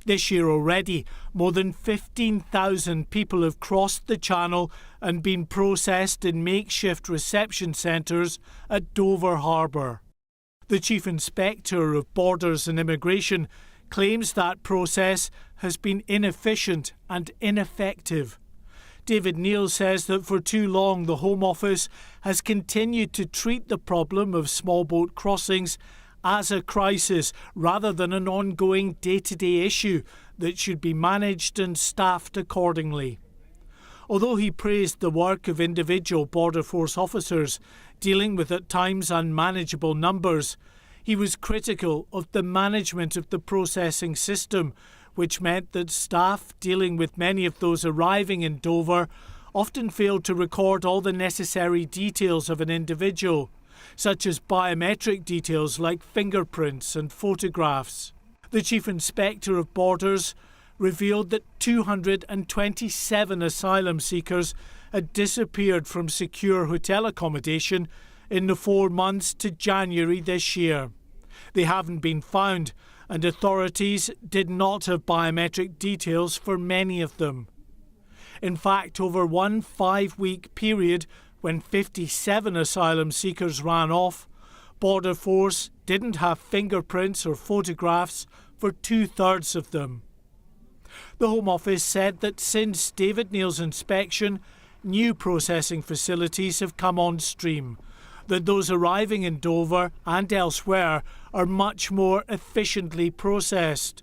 This year already, more than 15,000 people have crossed the Channel and been processed in makeshift reception centres at Dover Harbour. The Chief Inspector of Borders and Immigration claims that process has been inefficient and ineffective. David Neal says that for too long the Home Office has continued to treat the problem of small boat crossings as a crisis rather than an ongoing day-to-day issue that should be managed and staffed accordingly. Although he praised the work of individual Border Force officers dealing with at times unmanageable numbers, he was critical of the management of the processing system, which meant that staff dealing with many of those arriving in Dover often failed to record all the necessary details of an individual, such as biometric details like fingerprints and photographs. The Chief Inspector of Borders revealed that 227 asylum seekers had disappeared from secure hotel accommodation in the 4 months to January this year. They haven't been found, and authorities did not have biometric details for many of them. In fact, over one 5-week period, when 57 asylum seekers ran off, Border Force didn't have fingerprints or photographs for 2/3 of them. The Home Office said that since David Neal's inspection, new processing facilities have come on stream, that those arriving in Dover and elsewhere are much more efficiently processed.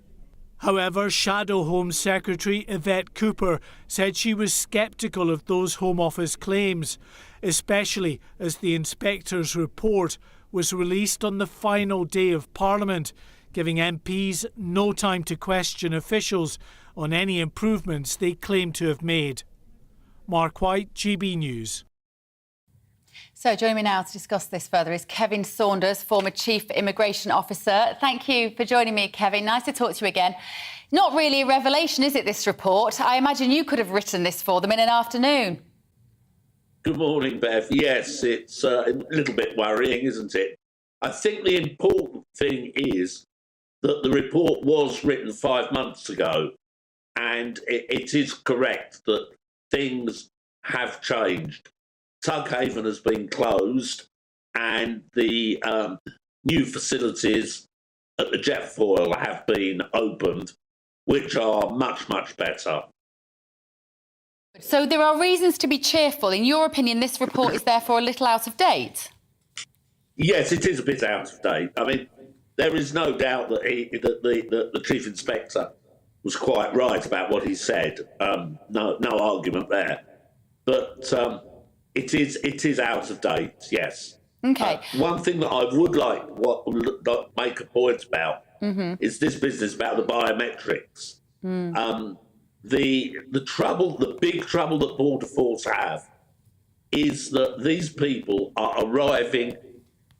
However, Shadow Home Secretary Yvette Cooper said she was sceptical of those Home Office claims, especially as the inspector's report was released on the final day of Parliament, giving MPs no time to question officials on any improvements they claim to have made. Mark White, GB News. So joining me now to discuss this further is Kevin Saunders, former Chief Immigration Officer. Thank you for joining me, Kevin. Nice to talk to you again. Not really a revelation, is it, this report? I imagine you could have written this for them in an afternoon. Good morning, Bev. Yes, it's a little bit worrying, isn't it? I think the important thing is that the report was written 5 months ago, and it is correct that things have changed. Tughaven has been closed, and the new facilities at the Jetfoil have been opened, which are much, much better. So there are reasons to be cheerful. In your opinion, this report is therefore a little out of date? Yes, it is a bit out of date. I mean, there is no doubt that the chief inspector was quite right about what he said. No argument there. But it is out of date. Yes. Okay. One thing that I would like to make a point about is this business about the biometrics. The big trouble that border force have is that these people are arriving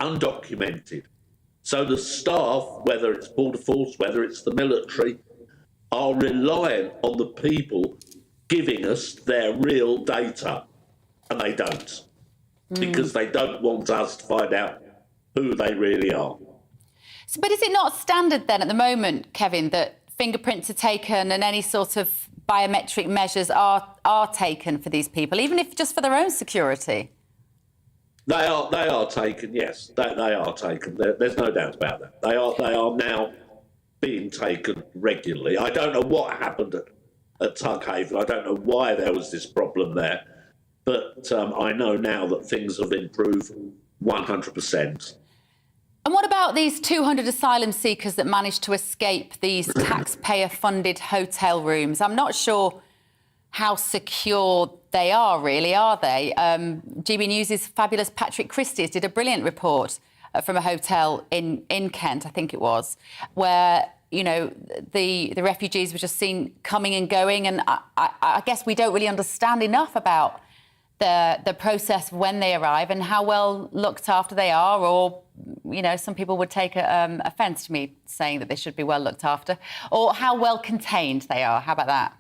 undocumented. So the staff, whether it's border force, whether it's the military, are reliant on the people giving us their real data, and they don't, because they don't want us to find out who they really are. So, but is it not standard then at the moment, Kevin, that fingerprints are taken and any sort of biometric measures are taken for these people, even if just for their own security? They are taken, yes. They are taken. There's no doubt about that. They are now being taken regularly. I don't know what happened at Tughaven. I don't know why there was this problem there. But I know now that things have improved 100%. And what about these 200 asylum seekers that managed to escape these taxpayer-funded hotel rooms? I'm not sure how secure they are, really, are they? GBNews' fabulous Patrick Christie's did a brilliant report from a hotel in Kent, I think it was, where, you know, the refugees were just seen coming and going. And I guess we don't really understand enough about the process when they arrive and how well looked after they are, or, you know, some people would take offence to me saying that they should be well looked after, or how well contained they are. How about that?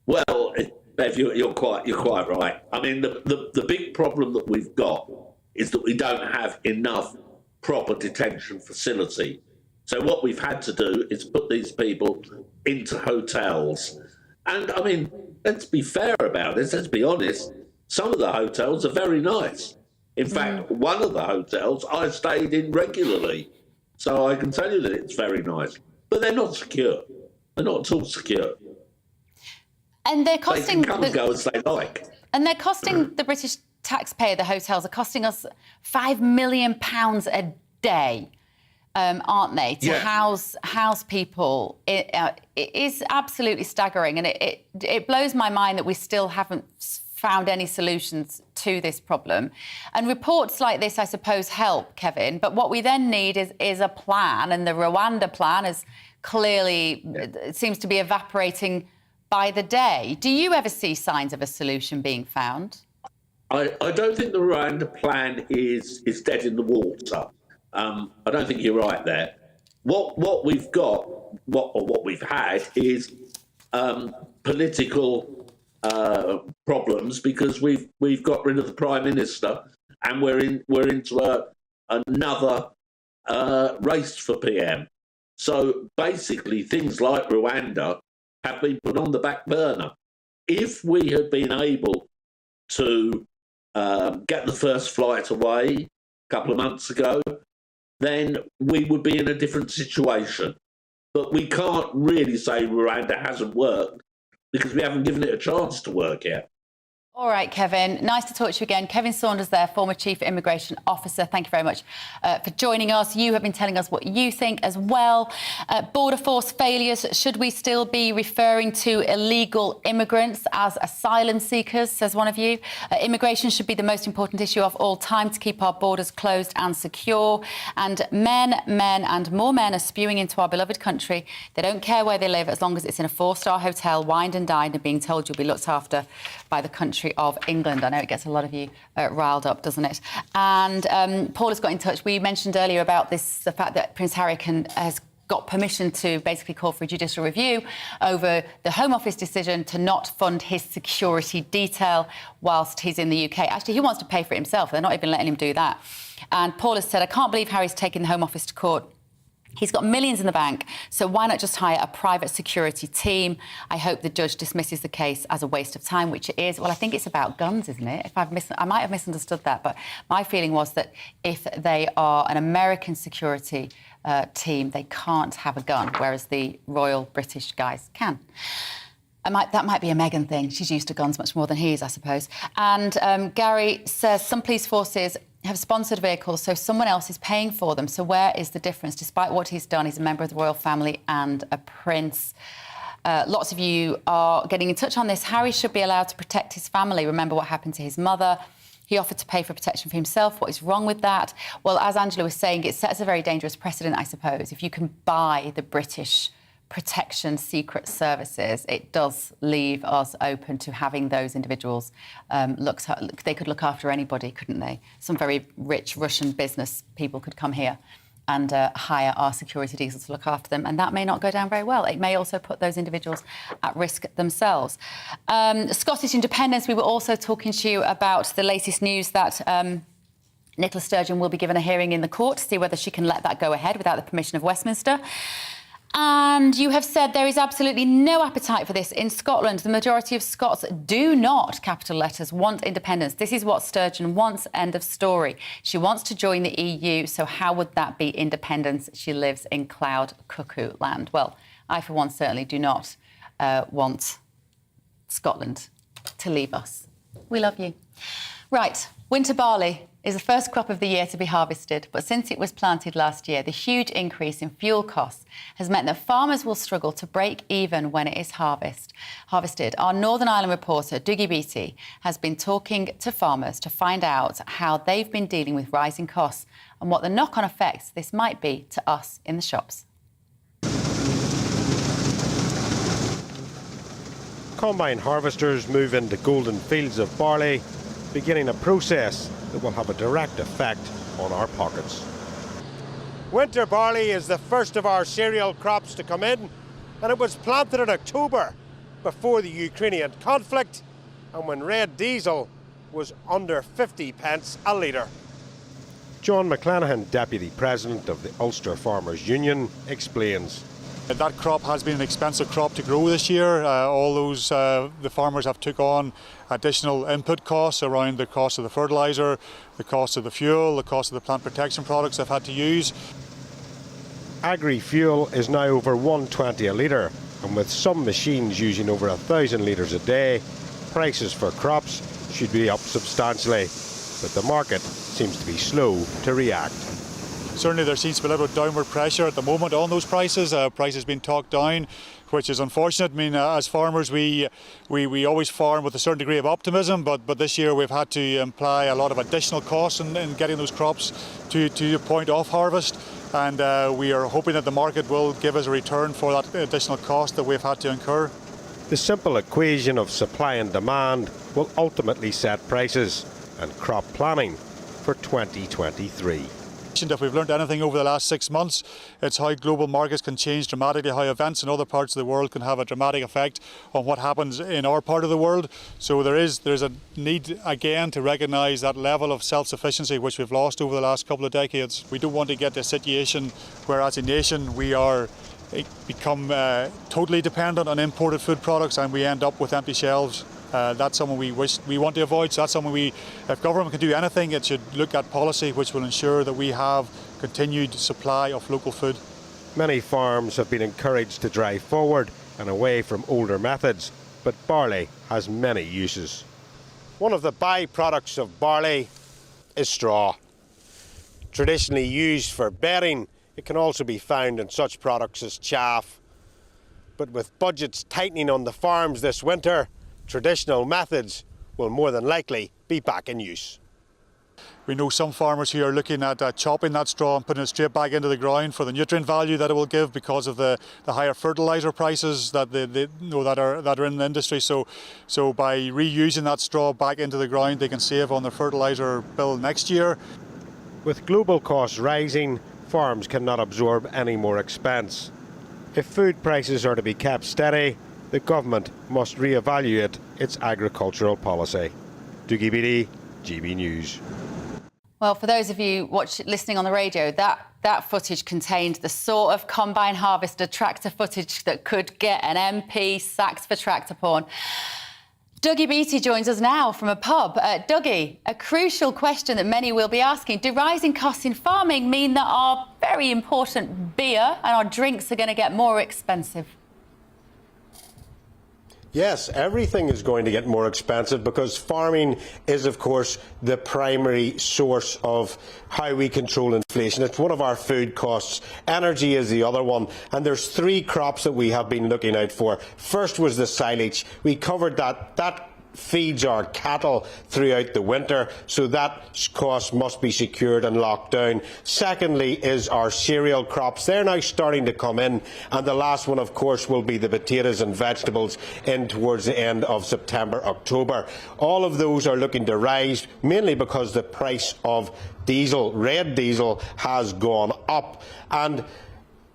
Well, Bev, you're quite right. I mean, the big problem that we've got is that we don't have enough proper detention facility. So what we've had to do is put these people into hotels. And, I mean, let's be fair about this, let's be honest. Some of the hotels are very nice. In fact, one of the hotels I stayed in regularly. So I can tell you that it's very nice. But they're not secure. They're not at all secure. And they're costing... They can come and go as they like. And they're costing the British taxpayer, the hotels are costing us £5 million a day, aren't they, to house people. It is absolutely staggering, and it blows my mind that we still haven't found any solutions to this problem. And reports like this, I suppose, help, Kevin, but what we then need is a plan, and the Rwanda plan is clearly, it seems to be evaporating by the day. Do you ever see signs of a solution being found? I don't think the Rwanda plan is dead in the water. I don't think you're right there. What we've got, what we've had is political problems, because we've got rid of the Prime Minister, and we're into another race for PM. So basically, things like Rwanda have been put on the back burner. If we had been able to get the first flight away a couple of months ago, then we would be in a different situation. But we can't really say Rwanda hasn't worked, because we haven't given it a chance to work yet. All right, Kevin, nice to talk to you again. Kevin Saunders there, former Chief Immigration Officer. Thank you very much for joining us. You have been telling us what you think as well. Border force failures, should we still be referring to illegal immigrants as asylum seekers, says one of you? Immigration should be the most important issue of all time to keep our borders closed and secure. And men, and more men are spewing into our beloved country. They don't care where they live as long as it's in a 4-star hotel, wined and dined, and being told you'll be looked after by the country of England. I know it gets a lot of you riled up, doesn't it? And Paul has got in touch. We mentioned earlier about the fact that Prince Harry has got permission to basically call for a judicial review over the Home Office decision to not fund his security detail whilst he's in the UK. Actually, he wants to pay for it himself. They're not even letting him do that. And Paul has said, I can't believe Harry's taken the Home Office to court. He's got millions in the bank, so why not just hire a private security team? I hope the judge dismisses the case as a waste of time, which it is. Well, I think it's about guns, isn't it? I might have misunderstood that, but my feeling was that if they are an American security team, they can't have a gun, whereas the Royal British guys can. That might be a Meghan thing. She's used to guns much more than he is, I suppose. And Gary says some police forces have sponsored vehicles, so someone else is paying for them. So where is the difference? Despite what he's done, he's a member of the royal family and a prince. Lots of you are getting in touch on this. Harry should be allowed to protect his family. Remember what happened to his mother. He offered to pay for protection for himself. What is wrong with that? Well, as Angela was saying, it sets a very dangerous precedent, I suppose. If you can buy the British protection secret services, it does leave us open to having those individuals they could look after anybody, couldn't they? Some very rich Russian business people could come here and hire our security details to look after them, and that may not go down very well. It may also put those individuals at risk themselves. Scottish independence, we were also talking to you about the latest news that Nicola Sturgeon will be given a hearing in the court to see whether she can let that go ahead without the permission of Westminster. And you have said there is absolutely no appetite for this in Scotland. The majority of Scots do not, capital letters, want independence. This is what Sturgeon wants, end of story. She wants to join the EU, so how would that be independence? She lives in cloud cuckoo land. Well, I, for one, certainly do not want Scotland to leave us. We love you. Right, winter barley is the first crop of the year to be harvested, but since it was planted last year, the huge increase in fuel costs has meant that farmers will struggle to break even when it is harvested. Our Northern Ireland reporter, Dougie Beattie, has been talking to farmers to find out how they've been dealing with rising costs and what the knock-on effects this might be to us in the shops. Combine harvesters move into golden fields of barley, beginning a process that will have a direct effect on our pockets. Winter barley is the first of our cereal crops to come in, and it was planted in October before the Ukrainian conflict and when red diesel was under 50 pence a litre. John McClanahan, Deputy President of the Ulster Farmers Union, explains. That crop has been an expensive crop to grow this year. The farmers have took on additional input costs around the cost of the fertiliser, the cost of the fuel, the cost of the plant protection products they've had to use. Agri-fuel is now over $1.20 a litre, and with some machines using over 1,000 litres a day, prices for crops should be up substantially. But the market seems to be slow to react. Certainly there seems to be a little downward pressure at the moment on those prices. Prices being talked down, which is unfortunate. I mean, as farmers, we always farm with a certain degree of optimism, but this year we've had to imply a lot of additional costs in getting those crops to the point of harvest. And we are hoping that the market will give us a return for that additional cost that we've had to incur. The simple equation of supply and demand will ultimately set prices and crop planning for 2023. If we've learned anything over the last 6 months, it's how global markets can change dramatically, how events in other parts of the world can have a dramatic effect on what happens in our part of the world. So there's a need again to recognise that level of self-sufficiency which we've lost over the last couple of decades. We don't want to get to a situation where as a nation we become totally dependent on imported food products and we end up with empty shelves. That's something we want to avoid. So that's something if government can do anything, it should look at policy which will ensure that we have continued supply of local food. Many farms have been encouraged to drive forward and away from older methods, but barley has many uses. One of the byproducts of barley is straw. Traditionally used for bedding, it can also be found in such products as chaff. But with budgets tightening on the farms this winter, traditional methods will more than likely be back in use. We know some farmers who are looking at chopping that straw and putting it straight back into the ground for the nutrient value that it will give because of the higher fertiliser prices that that are in the industry. So by reusing that straw back into the ground, they can save on their fertiliser bill next year. With global costs rising, farms cannot absorb any more expense. If food prices are to be kept steady, the government must re-evaluate its agricultural policy. Dougie Beattie, GB News. Well, for those of you listening on the radio, that footage contained the sort of combine harvester tractor footage that could get an MP sacked for tractor porn. Dougie Beattie joins us now from a pub. Dougie, a crucial question that many will be asking. Do rising costs in farming mean that our very important beer and our drinks are going to get more expensive? Yes, everything is going to get more expensive because farming is, of course, the primary source of how we control inflation. It's one of our food costs. Energy is the other one. And there's 3 crops that we have been looking out for. First was the silage. We covered that. That feeds our cattle throughout the winter, so that cost must be secured and locked down. Secondly is our cereal crops. They're now starting to come in, and the last one, of course, will be the potatoes and vegetables in towards the end of September, October. All of those are looking to rise, mainly because the price of diesel, red diesel, has gone up. And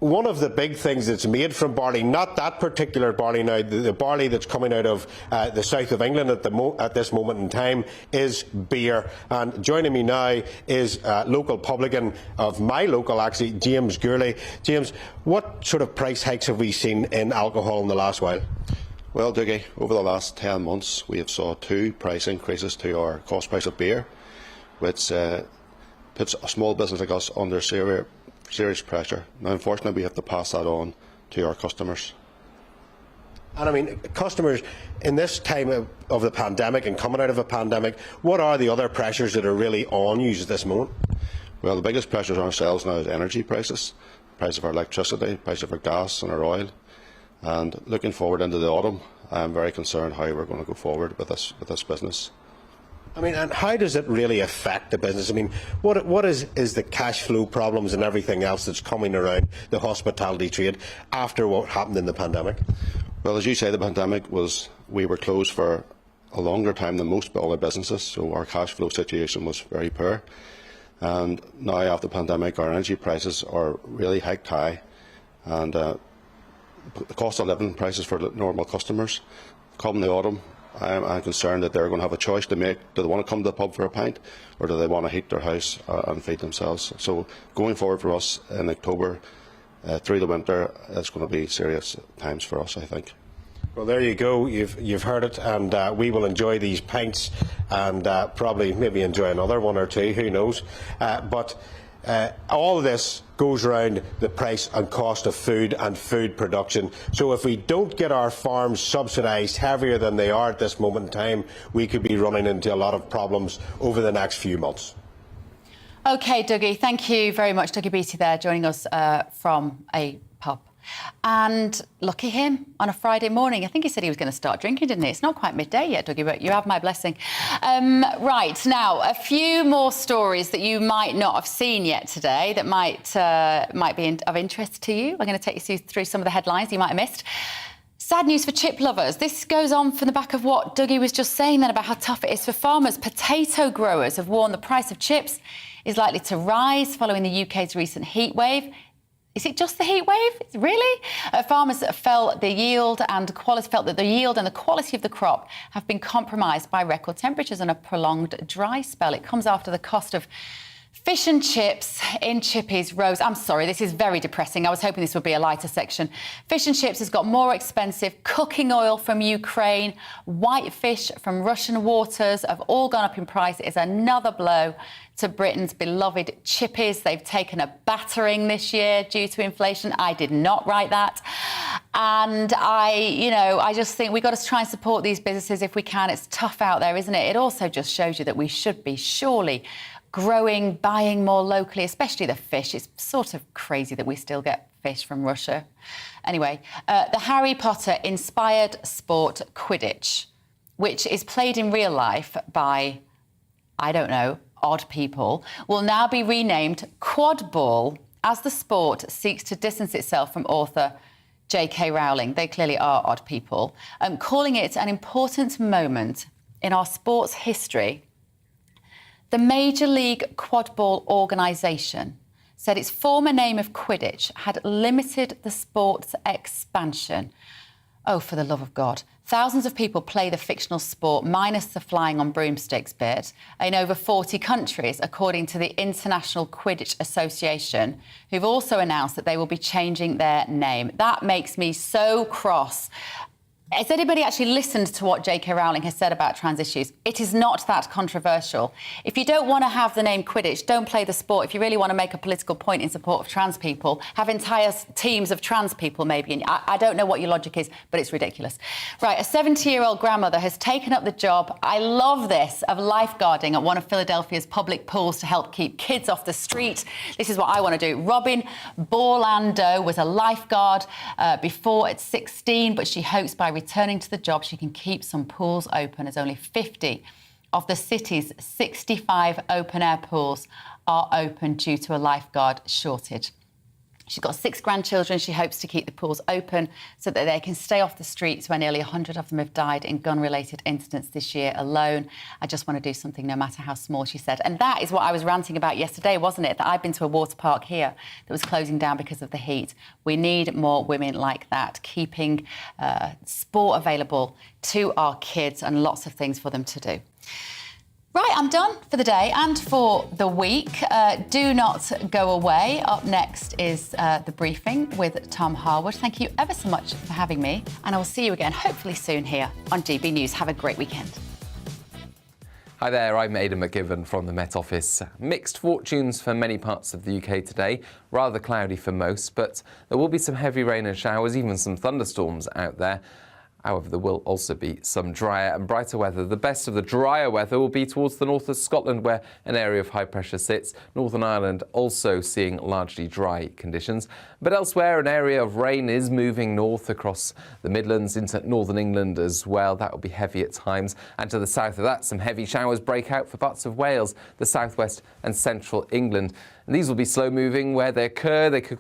one of the big things that's made from barley, not that particular barley now, the barley that's coming out of the south of England at this moment in time, is beer. And joining me now is local publican of my local, actually, James Gourley. James, what sort of price hikes have we seen in alcohol in the last while? Well, Dougie, over the last 10 months, we have saw 2 price increases to our cost price of beer, which puts a small business like us under serious pressure. Now, unfortunately, we have to pass that on to our customers. And I mean, customers, in this time of the pandemic and coming out of a pandemic, what are the other pressures that are really on you at this moment? Well, the biggest pressures on ourselves now is energy prices, price of our electricity, price of our gas and our oil. And looking forward into the autumn, I am very concerned how we're going to go forward with this business. I mean, and how does it really affect the business? I mean, what is the cash flow problems and everything else that's coming around the hospitality trade after what happened in the pandemic? Well, as you say, the pandemic we were closed for a longer time than most other businesses, so our cash flow situation was very poor. And now, after the pandemic, our energy prices are really hiked high, and the cost of living prices for normal customers come the autumn. I'm concerned that they're going to have a choice to make. Do they want to come to the pub for a pint, or do they want to heat their house and feed themselves? So going forward for us in October, through the winter, it's going to be serious times for us, I think. Well, there you go. You've heard it, and we will enjoy these pints, and probably maybe enjoy another one or two. Who knows? But all of this goes around the price and cost of food and food production. So if we don't get our farms subsidised heavier than they are at this moment in time, we could be running into a lot of problems over the next few months. OK, Dougie, thank you very much. Dougie Beattie there, joining us from a pub. And lucky him, on a Friday morning. I think he said he was going to start drinking, didn't he? It's not quite midday yet, Dougie, but you have my blessing. Right, now, a few more stories that you might not have seen yet today that might be of interest to you. I'm going to take you through some of the headlines you might have missed. Sad news for chip lovers. This goes on from the back of what Dougie was just saying then about how tough it is for farmers. Potato growers have warned the price of chips is likely to rise following the UK's recent heat wave. Is it just the heat wave? Really? Farmers felt the yield and the quality of the crop have been compromised by record temperatures and a prolonged dry spell. It comes after the cost of fish and chips in Chippy's rose. I'm sorry, this is very depressing. I was hoping this would be a lighter section. Fish and chips has got more expensive. Cooking oil from Ukraine, white fish from Russian waters have all gone up in price. It is another blow to Britain's beloved chippies. They've taken a battering this year due to inflation. I did not write that. And I just think we've got to try and support these businesses if we can. It's tough out there, isn't it? It also just shows you that we should be surely growing, buying more locally, especially the fish. It's sort of crazy that we still get fish from Russia. Anyway, the Harry Potter-inspired sport Quidditch, which is played in real life by, I don't know, odd people, will now be renamed Quadball as the sport seeks to distance itself from author J.K. Rowling. They clearly are odd people. Calling it an important moment in our sports history. The Major League Quadball organisation said its former name of Quidditch had limited the sport's expansion. Oh, for the love of God. Thousands of people play the fictional sport, minus the flying on broomsticks bit, in over 40 countries, according to the International Quidditch Association, who've also announced that they will be changing their name. That makes me so cross. Has anybody actually listened to what J.K. Rowling has said about trans issues? It is not that controversial. If you don't want to have the name Quidditch, don't play the sport. If you really want to make a political point in support of trans people, have entire teams of trans people maybe. And I don't know what your logic is, but it's ridiculous. Right, a 70-year-old grandmother has taken up the job, I love this, of lifeguarding at one of Philadelphia's public pools to help keep kids off the street. This is what I want to do. Robin Borlando was a lifeguard before at 16, but she hopes by returning to the job, she can keep some pools open, as only 50 of the city's 65 open-air pools are open due to a lifeguard shortage. She's got 6 grandchildren. She hopes to keep the pools open so that they can stay off the streets, where nearly 100 of them have died in gun-related incidents this year alone. I just want to do something, no matter how small, she said. And that is what I was ranting about yesterday, wasn't it? That I've been to a water park here that was closing down because of the heat. We need more women like that, keeping sport available to our kids and lots of things for them to do. Right, I'm done for the day and for the week. Do not go away. Up next is The Briefing with Tom Harwood. Thank you ever so much for having me, and I will see you again, hopefully soon, here on GB News. Have a great weekend. Hi there, I'm Aidan McGibbon from the Met Office. Mixed fortunes for many parts of the UK today. Rather cloudy for most, but there will be some heavy rain and showers, even some thunderstorms out there. However, there will also be some drier and brighter weather. The best of the drier weather will be towards the north of Scotland, where an area of high pressure sits. Northern Ireland also seeing largely dry conditions. But elsewhere, an area of rain is moving north across the Midlands into northern England as well. That will be heavy at times. And to the south of that, some heavy showers break out for parts of Wales, the southwest and central England. And these will be slow moving where they occur. They could